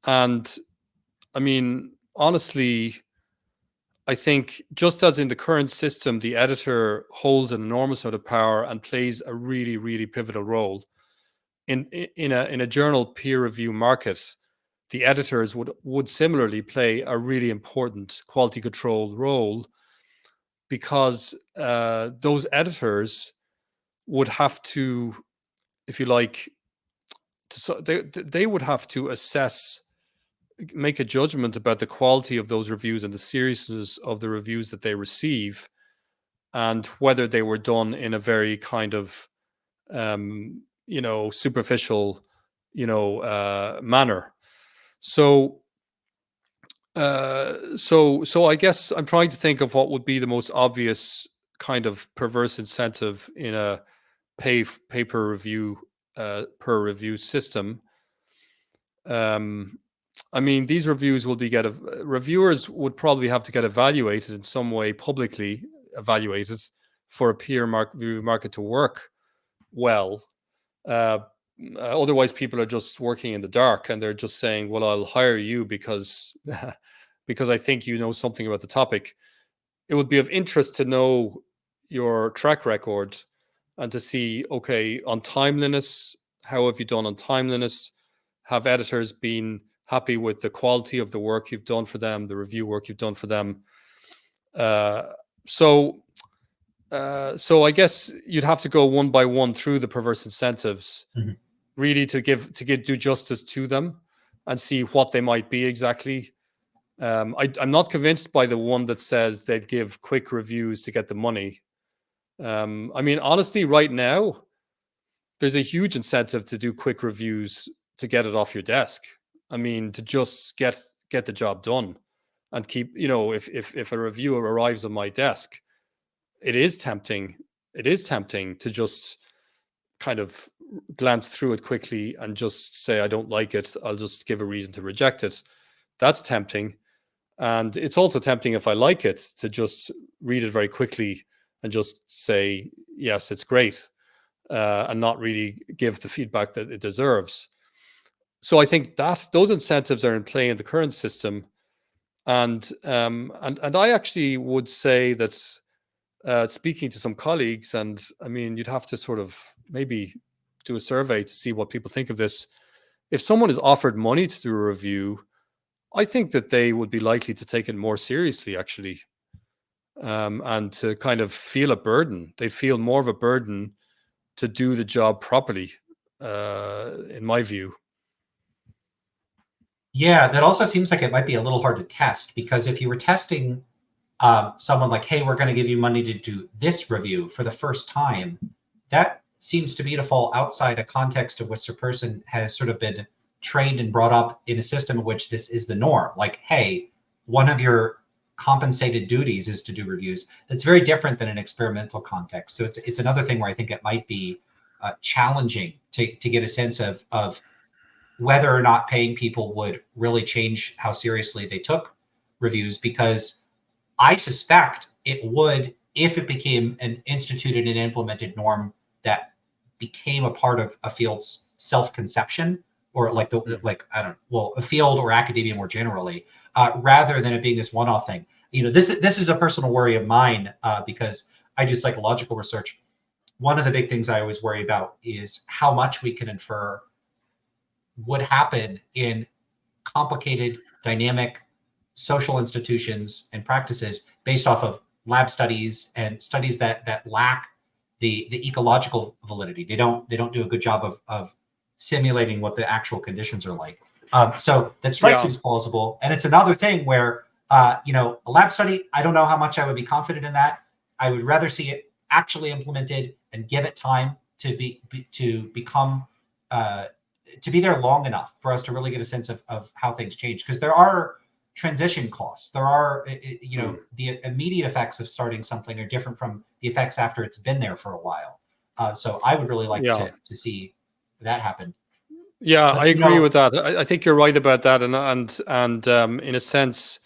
I mean, honestly, I think just as in the current system, the editor holds an enormous amount of power and plays a really, really pivotal role in a journal peer review market. The editors would similarly play a really important quality control role, because those editors would have to, if you like, they would have to make a judgment about the quality of those reviews and the seriousness of the reviews that they receive, and whether they were done in a very kind of superficial manner. So I guess I'm trying to think of what would be the most obvious kind of perverse incentive in a pay-per-review per review system, I mean, these reviews will be reviewers would probably have to get evaluated in some way, publicly evaluated, for a peer review market to work well. Otherwise, people are just working in the dark, and they're just saying, "Well, I'll hire you because because I think you know something about the topic." It would be of interest to know your track record and to see, okay, on timeliness, how have you done on timeliness? Have editors been happy with the quality of the work you've done for them, the review work you've done for them? Uh, so, so I guess you'd have to go one by one through the perverse incentives, Mhm. really to do justice to them and see what they might be exactly. I'm not convinced by the one that says they'd give quick reviews to get the money. I mean, honestly, right now, there's a huge incentive to do quick reviews to get it off your desk. I mean, to just get the job done and keep, if a review arrives on my desk, it is tempting. It is tempting to just kind of glance through it quickly and just say, I don't like it. I'll just give a reason to reject it. That's tempting. And it's also tempting, if I like it, to just read it very quickly and just say, yes, it's great, and not really give the feedback that it deserves. So I think that those incentives are in play in the current system. And I actually would say that, speaking to some colleagues, and I mean, you'd have to sort of maybe do a survey to see what people think of this. If someone is offered money to do a review, I think that they would be likely to take it more seriously, actually, and to kind of feel a burden. They'd feel more of a burden to do the job properly, in my view. Yeah, that also seems like it might be a little hard to test, because if you were testing someone like, hey, we're going to give you money to do this review for the first time, that seems to me to fall outside a context of which the person has sort of been trained and brought up in a system in which this is the norm. Like, hey, one of your compensated duties is to do reviews. That's very different than an experimental context. So it's another thing where I think it might be challenging to get a sense of whether or not paying people would really change how seriously they took reviews, because I suspect it would if it became an instituted and implemented norm that became a part of a field's self-conception, or like I don't know, well, a field or academia more generally, rather than it being this one-off thing. This is a personal worry of mine, because I do psychological research. One of the big things I always worry about is how much we can infer would happen in complicated, dynamic social institutions and practices based off of lab studies and studies that lack the ecological validity. They don't do a good job of simulating what the actual conditions are like. So that strikes me as plausible. And it's another thing where a lab study, I don't know how much I would be confident in that. I would rather see it actually implemented and give it time to become to be there long enough for us to really get a sense of how things change. Because there are transition costs. There are, the immediate effects of starting something are different from the effects after it's been there for a while. So I would really like to see that happen. Yeah, I agree with that. I think you're right about that. And in a sense,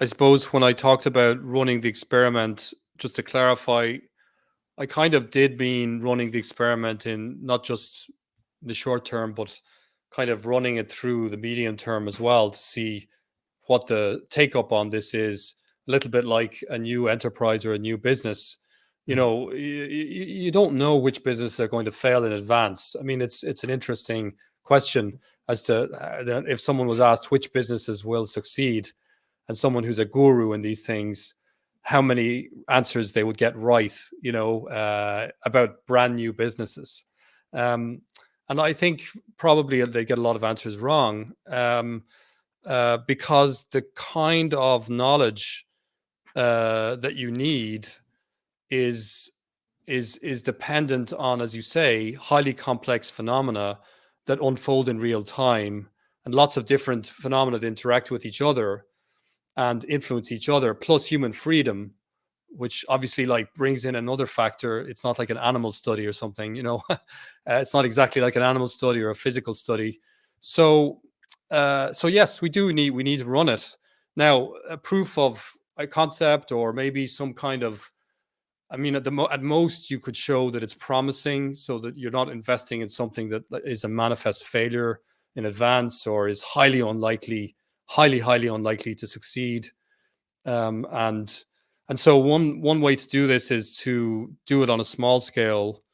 I suppose when I talked about running the experiment, just to clarify, I kind of did mean running the experiment in not just the short term, but kind of running it through the medium term as well, to see what the take up on this is. A little bit like a new enterprise or a new business. You don't know which business are going to fail in advance. I mean, it's an interesting question as to if someone was asked which businesses will succeed, and someone who's a guru in these things, how many answers they would get right, about brand new businesses. And I think probably they get a lot of answers wrong, because the kind of knowledge that you need is dependent on, as you say, highly complex phenomena that unfold in real time, and lots of different phenomena that interact with each other and influence each other, plus human freedom, which obviously like brings in another factor. It's not like an animal study or something, it's not exactly like an animal study or a physical study. So yes, we need to run it. Now, a proof of a concept, or maybe some kind of, I mean, at most you could show that it's promising, so that you're not investing in something that is a manifest failure in advance, or is highly unlikely to succeed. And so one way to do this is to do it on a small scale,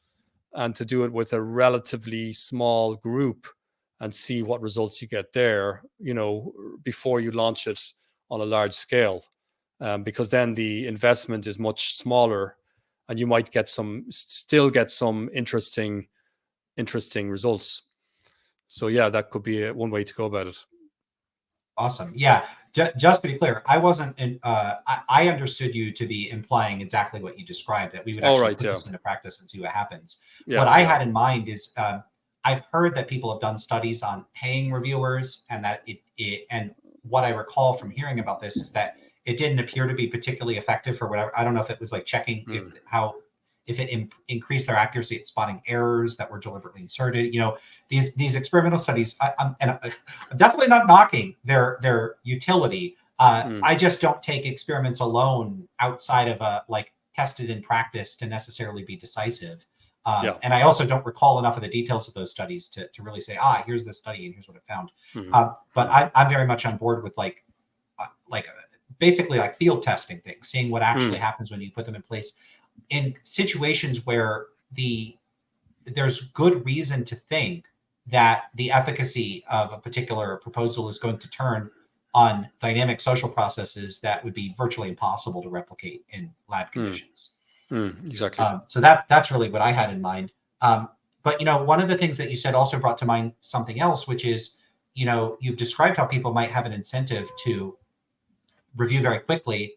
and to do it with a relatively small group, and see what results you get there, before you launch it on a large scale, because then the investment is much smaller, and you might still get some interesting results. So yeah, that could be one way to go about it. Awesome. Yeah. Just to be clear, I wasn't. I understood you to be implying exactly what you described, that we would actually put this into practice and see what happens. What I had in mind is, I've heard that people have done studies on paying reviewers, and that and what I recall from hearing about this is that it didn't appear to be particularly effective for whatever. I don't know if it was like checking if it increased their accuracy at spotting errors that were deliberately inserted. These experimental studies, I'm definitely not knocking their utility. I just don't take experiments alone outside of a tested in practice to necessarily be decisive. And I also don't recall enough of the details of those studies to really say, here's the study and here's what it found. But I'm very much on board with basically like field testing things, seeing what actually happens when you put them in place in situations where there's good reason to think that the efficacy of a particular proposal is going to turn on dynamic social processes that would be virtually impossible to replicate in lab conditions. Exactly. So that's really what I had in mind. But one of the things that you said also brought to mind something else, which is, you've described how people might have an incentive to review very quickly,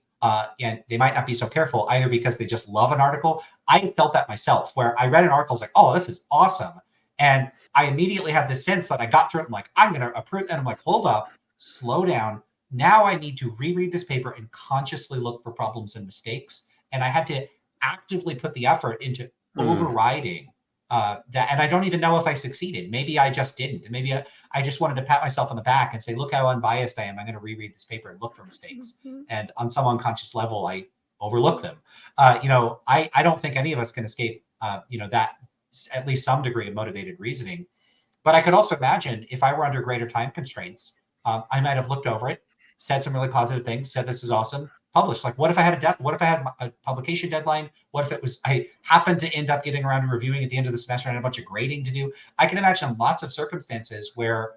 and they might not be so careful either because they just love an article. I felt that myself, where I read an article, I was like, oh, this is awesome. And I immediately had this sense that I got through it. I'm like, I'm going to approve. And I'm like, hold up, slow down. Now I need to reread this paper and consciously look for problems and mistakes. And I had to actively put the effort into overriding that. And I don't even know if I succeeded. Maybe I just didn't. Maybe I just wanted to pat myself on the back and say, look how unbiased I am. I'm going to reread this paper and look for mistakes. And on some unconscious level, I overlook them. I don't think any of us can escape, that at least some degree of motivated reasoning. But I could also imagine if I were under greater time constraints, I might have looked over it, said some really positive things, said this is awesome, published. Like, what if I had a publication deadline? What if it was, I happened to end up getting around to reviewing at the end of the semester and had a bunch of grading to do? I can imagine lots of circumstances where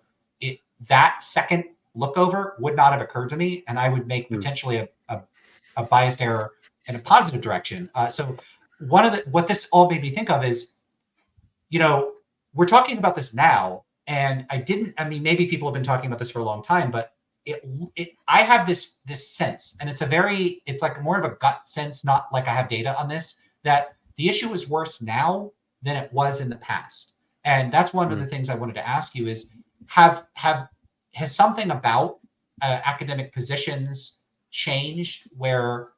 that second look over would not have occurred to me, and I would make potentially a biased error in a positive direction. So what this all made me think of is, we're talking about this now, and maybe people have been talking about this for a long time, but I have this sense, and it's like more of a gut sense, not like I have data on this, that the issue is worse now than it was in the past. And that's one of the things I wanted to ask you is, has something about academic positions changed, where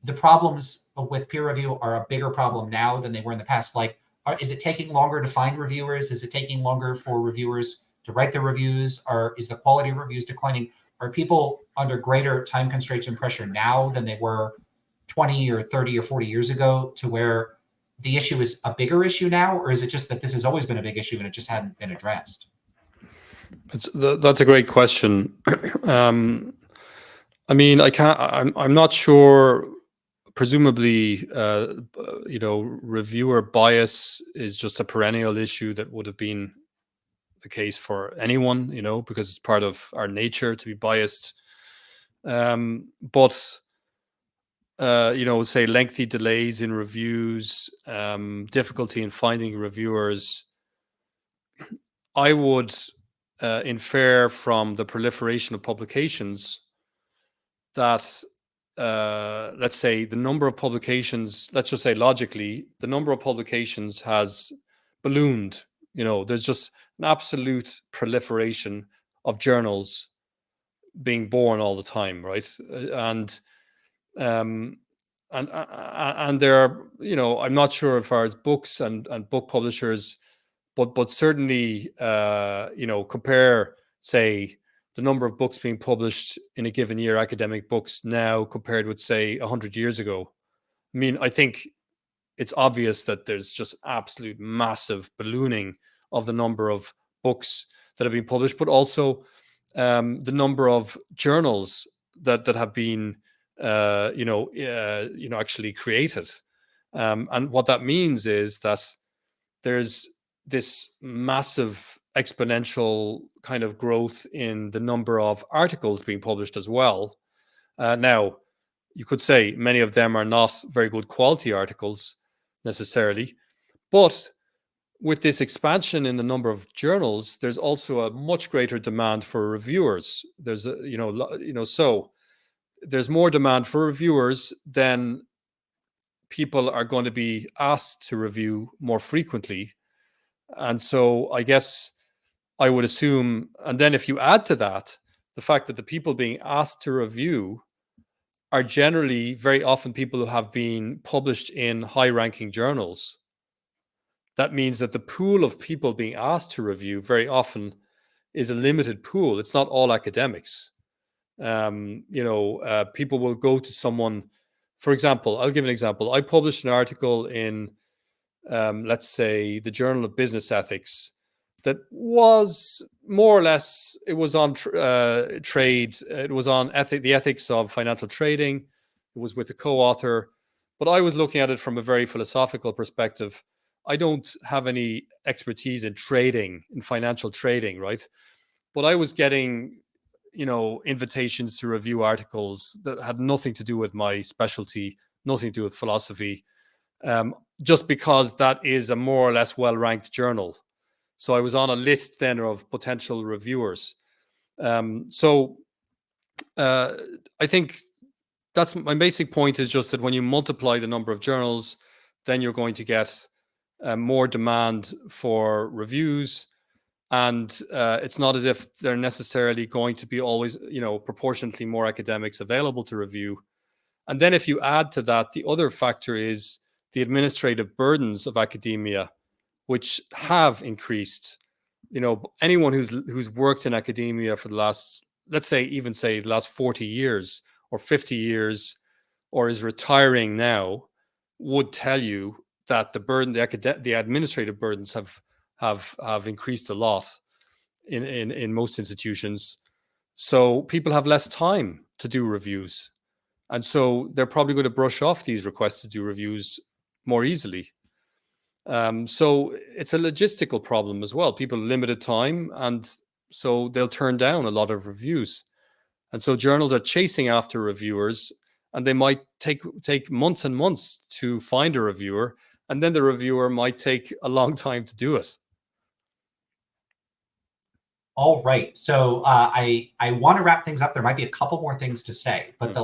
the problems with peer review are a bigger problem now than they were in the past? Like, is it taking longer to find reviewers? Is it taking longer for reviewers to write their reviews? Or is the quality of reviews declining? Are people under greater time constraints and pressure now than they were 20 or 30 or 40 years ago, to where the issue is a bigger issue now? Or is it just that this has always been a big issue and it just hadn't been addressed? That's a great question. I mean, I'm not sure. Presumably, reviewer bias is just a perennial issue that would have been the case for anyone, because it's part of our nature to be biased. But say lengthy delays in reviews, difficulty in finding reviewers, I would infer from the proliferation of publications that, let's say the number of publications, let's just say logically, the number of publications has ballooned. There's just an absolute proliferation of journals being born all the time, right? And and there are, I'm not sure as far as books and book publishers, but certainly, compare, say, the number of books being published in a given year, academic books now compared with, say, 100 years ago. I mean, I think it's obvious that there's just absolute massive ballooning of the number of books that have been published, but also the number of journals that have been, actually created. And what that means is that there's this massive exponential kind of growth in the number of articles being published as well. Now, you could say many of them are not very good quality articles necessarily, but with this expansion in the number of journals, there's also a much greater demand for reviewers. There's so there's more demand for reviewers, then people are going to be asked to review more frequently. And so I guess I would assume, and then if you add to that the fact that the people being asked to review are generally very often people who have been published in high ranking journals, that means that the pool of people being asked to review very often is a limited pool. It's not all academics. People will go to someone. For example, I'll give an example. I published an article in, let's say, the Journal of Business Ethics that was more or less, it was on trade. It was on the ethics of financial trading. It was with a co-author, but I was looking at it from a very philosophical perspective. I don't have any expertise in trading, in financial trading, right? But I was getting, invitations to review articles that had nothing to do with my specialty, nothing to do with philosophy, just because that is a more or less well-ranked journal. So I was on a list then of potential reviewers. I think that's my basic point, is just that when you multiply the number of journals, then you're going to get more demand for reviews. And it's not as if they're necessarily going to be always, proportionately more academics available to review. And then if you add to that, the other factor is the administrative burdens of academia, which have increased. Anyone who's worked in academia for the last, let's say, the last 40 years or 50 years, or is retiring now, would tell you that the burden, the administrative burdens have increased a lot in most institutions. So people have less time to do reviews, and so they're probably going to brush off these requests to do reviews more easily. So it's a logistical problem as well. People limited time, and so they'll turn down a lot of reviews. And so journals are chasing after reviewers, and they might take months and months to find a reviewer, and then the reviewer might take a long time to do it. All right. So I want to wrap things up. There might be a couple more things to say, but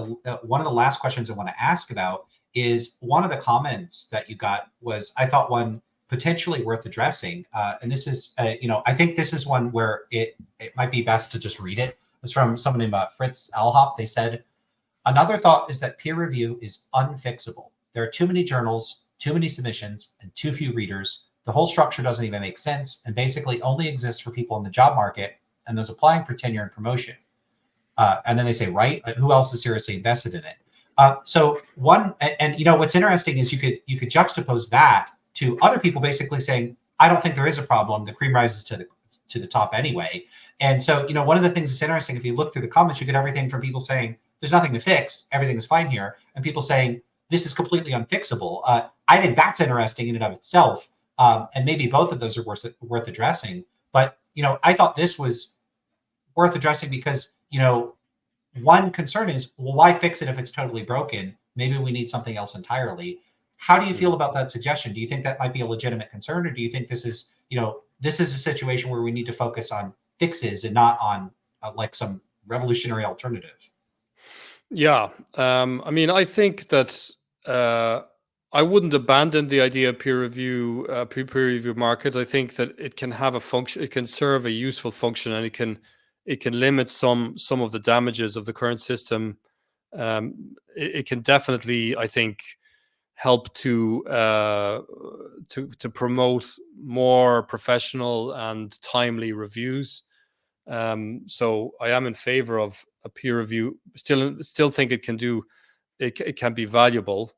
one of the last questions I want to ask about is one of the comments that you got was, I thought, one potentially worth addressing. And this is, I think this is one where it might be best to just read it. It's from someone named Fritz Alhop. They said, another thought is that peer review is unfixable. There are too many journals, too many submissions, and too few readers. The whole structure doesn't even make sense and basically only exists for people in the job market and those applying for tenure and promotion. And then they say, right, who else is seriously invested in it? So one, and what's interesting is you could juxtapose that to other people basically saying, I don't think there is a problem. The cream rises to the top anyway. And so, one of the things that's interesting, if you look through the comments, you get everything from people saying, there's nothing to fix, everything is fine here, and people saying, this is completely unfixable. I think that's interesting in and of itself. And maybe both of those are worth addressing. But, I thought this was worth addressing because, one concern is, well, why fix it if it's totally broken? Maybe we need something else entirely. How do you feel about that suggestion? Do you think that might be a legitimate concern, or do you think this is, this is a situation where we need to focus on fixes and not on like some revolutionary alternative? Yeah. I think that I wouldn't abandon the idea of peer review market. I think that it can have a function, it can serve a useful function, and it can limit some of the damages of the current system it can definitely, I think, help to promote more professional and timely reviews. So I am in favor of a peer review. Still think it can do it can be valuable,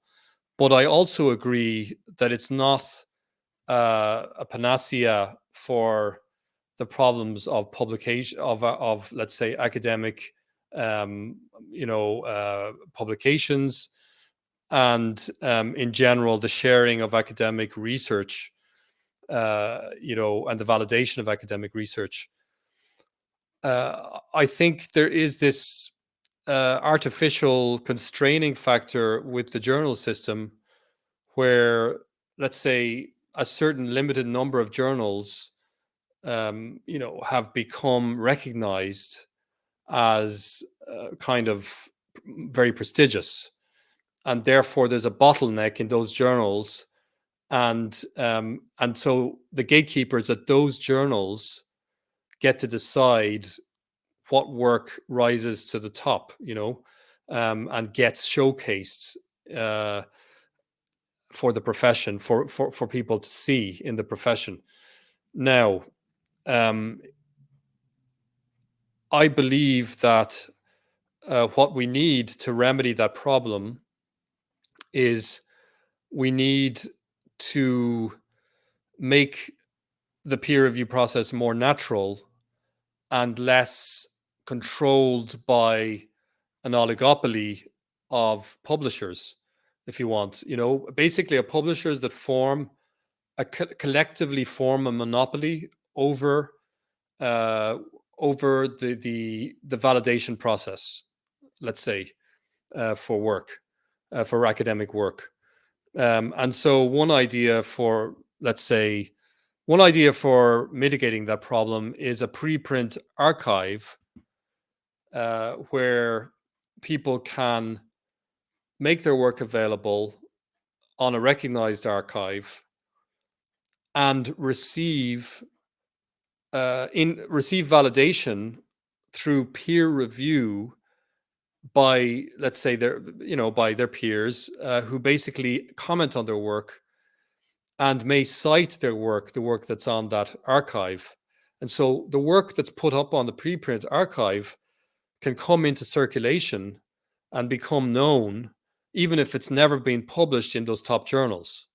but I also agree that it's not a panacea for the problems of publication of let's say academic publications, and in general the sharing of academic research, and the validation of academic research. I think there is this artificial constraining factor with the journal system where, let's say, a certain limited number of journals have become recognized as kind of very prestigious, and therefore there's a bottleneck in those journals, and so the gatekeepers at those journals get to decide what work rises to the top, and gets showcased for the profession, for people to see in the profession. Now, I believe that what we need to remedy that problem is we need to make the peer review process more natural and less controlled by an oligopoly of publishers, if you want. Basically, a publishers that collectively form a monopoly over the validation process, let's say, for academic work. And so one idea for mitigating that problem is a preprint archive, where people can make their work available on a recognized archive and receive validation through peer review by, let's say, by their peers, who basically comment on their work and may cite the work that's on that archive. And so the work that's put up on the preprint archive can come into circulation and become known, even if it's never been published in those top journals.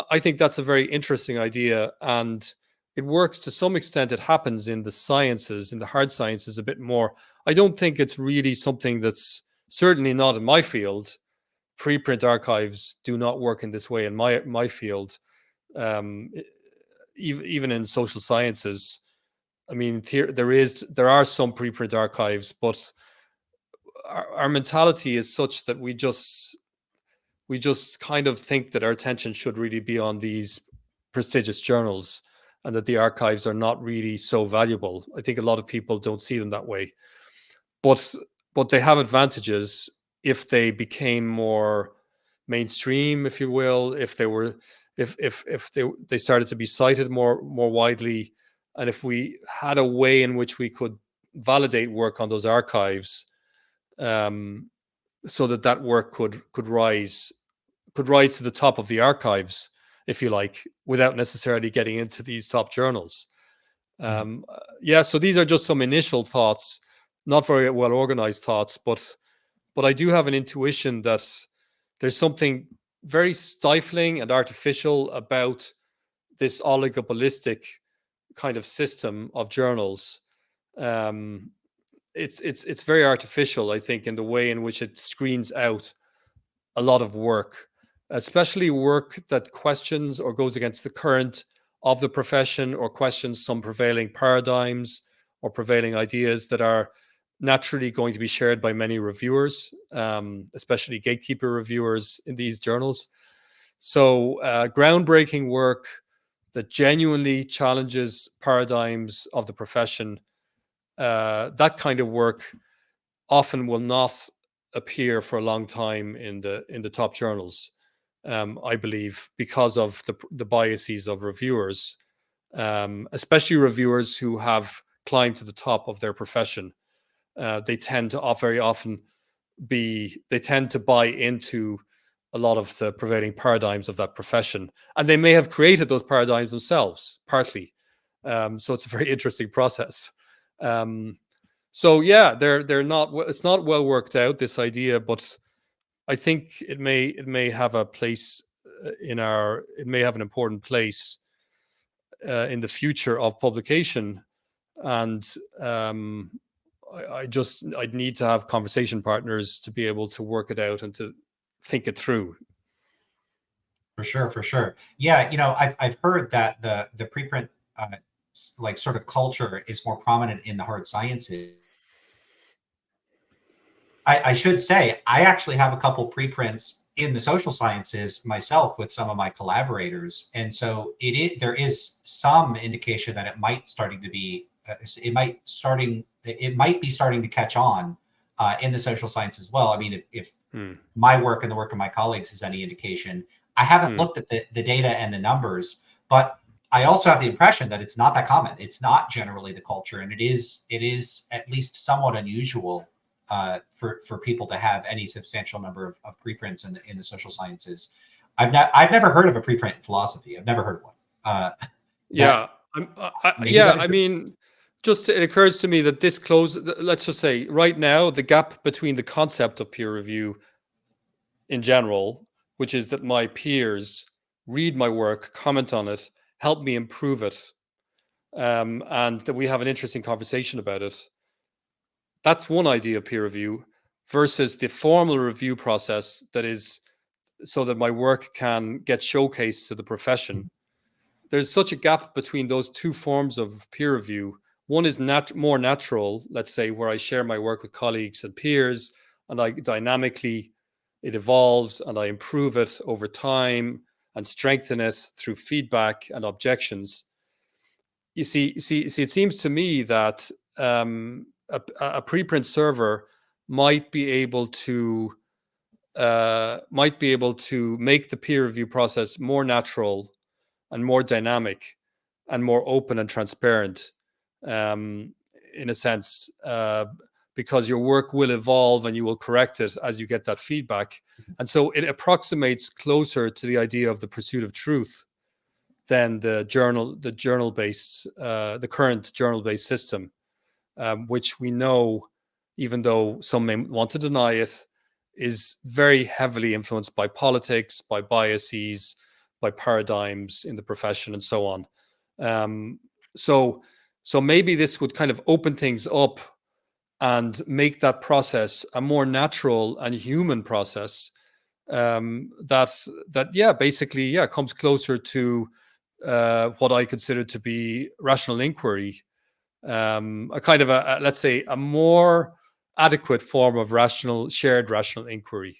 I think that's a very interesting idea, and it works to some extent. It happens in the sciences, in the hard sciences, a bit more. I don't think it's really something that's certainly not in my field. Preprint archives do not work in this way in my field. Even in social sciences, I mean, there are some preprint archives, but our mentality is such that we just kind of think that our attention should really be on these prestigious journals, and that the archives are not really so valuable. I think a lot of people don't see them that way, but they have advantages if they became more mainstream, if you will, if they started to be cited more widely, and if we had a way in which we could validate work on those archives, so that work could rise to the top of the archives, if you like, without necessarily getting into these top journals. So these are just some initial thoughts, not very well organized thoughts, but I do have an intuition that there's something very stifling and artificial about this oligopolistic kind of system of journals. It's very artificial, I think, in the way in which it screens out a lot of work, especially work that questions or goes against the current of the profession, or questions some prevailing paradigms or prevailing ideas that are naturally going to be shared by many reviewers, especially gatekeeper reviewers in these journals. So groundbreaking work that genuinely challenges paradigms of the profession, that kind of work often will not appear for a long time in the top journals, I believe, because of the biases of reviewers, especially reviewers who have climbed to the top of their profession. They tend to very often they tend to buy into a lot of the prevailing paradigms of that profession, and they may have created those paradigms themselves partly. So it's a very interesting process. So yeah, they're not. It's not well worked out, this idea, but I think it may have a place it may have an important place in the future of publication, and I'd need to have conversation partners to be able to work it out and to think it through. For sure, for sure. Yeah, I've heard that the preprint like sort of culture is more prominent in the hard sciences. I should say I actually have a couple preprints in the social sciences myself with some of my collaborators, and so there is some indication that it might be starting to catch on in the social science as well. I mean, if my work and the work of my colleagues is any indication, I haven't looked at the data and the numbers, but I also have the impression that it's not that common. It's not generally the culture, and it is at least somewhat unusual for people to have any substantial number of preprints in the social sciences. I've never heard of a preprint in philosophy. I've never heard one. I mean, just it occurs to me that let's just say right now, the gap between the concept of peer review in general, which is that my peers read my work, comment on it, help me improve it, and that we have an interesting conversation about it. That's one idea of peer review versus the formal review process that is so that my work can get showcased to the profession. There's such a gap between those two forms of peer review. One is more natural, let's say, where I share my work with colleagues and peers, and it evolves and I improve it over time and strengthen it through feedback and objections. You see, it seems to me that a preprint server might be able to make the peer review process more natural and more dynamic and more open and transparent, in a sense, because your work will evolve and you will correct it as you get that feedback. And so it approximates closer to the idea of the pursuit of truth than the current journal-based system, which we know, even though some may want to deny it, is very heavily influenced by politics, by biases, by paradigms in the profession, and so on. So maybe this would kind of open things up and make that process a more natural and human process that basically comes closer to what I consider to be rational inquiry, a kind of let's say a more adequate form of shared rational inquiry.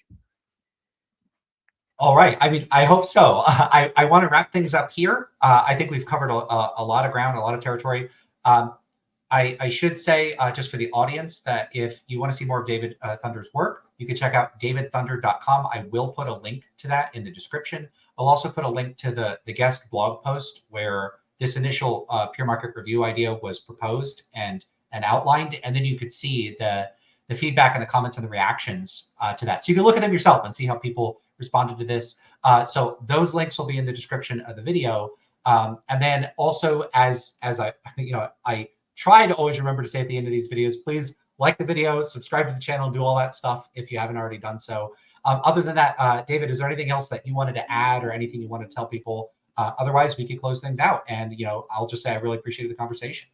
All right. I mean, I hope so. I want to wrap things up here. I think we've covered a lot of ground, a lot of territory. I should say, just for the audience, that if you want to see more of David Thunder's work, you can check out davidthunder.com. I will put a link to that in the description. I'll also put a link to the guest blog post where this initial peer market review idea was proposed and outlined, and then you could see the feedback and the comments and the reactions to that. So you can look at them yourself and see how people responded to this. So those links will be in the description of the video. And then also, as I try to always remember to say at the end of these videos, please like the video, subscribe to the channel, do all that stuff if you haven't already done so. Other than that, David, is there anything else that you wanted to add or anything you want to tell people? Otherwise, we could close things out. And I'll just say I really appreciated the conversation.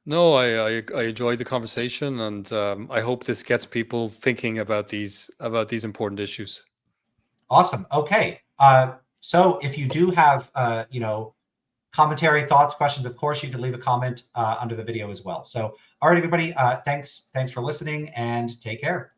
No, I enjoyed the conversation, and I hope this gets people thinking about these important issues. Awesome. Okay. So if you do have commentary, thoughts, questions, of course, you can leave a comment under the video as well. So, all right, everybody, thanks for listening, and take care.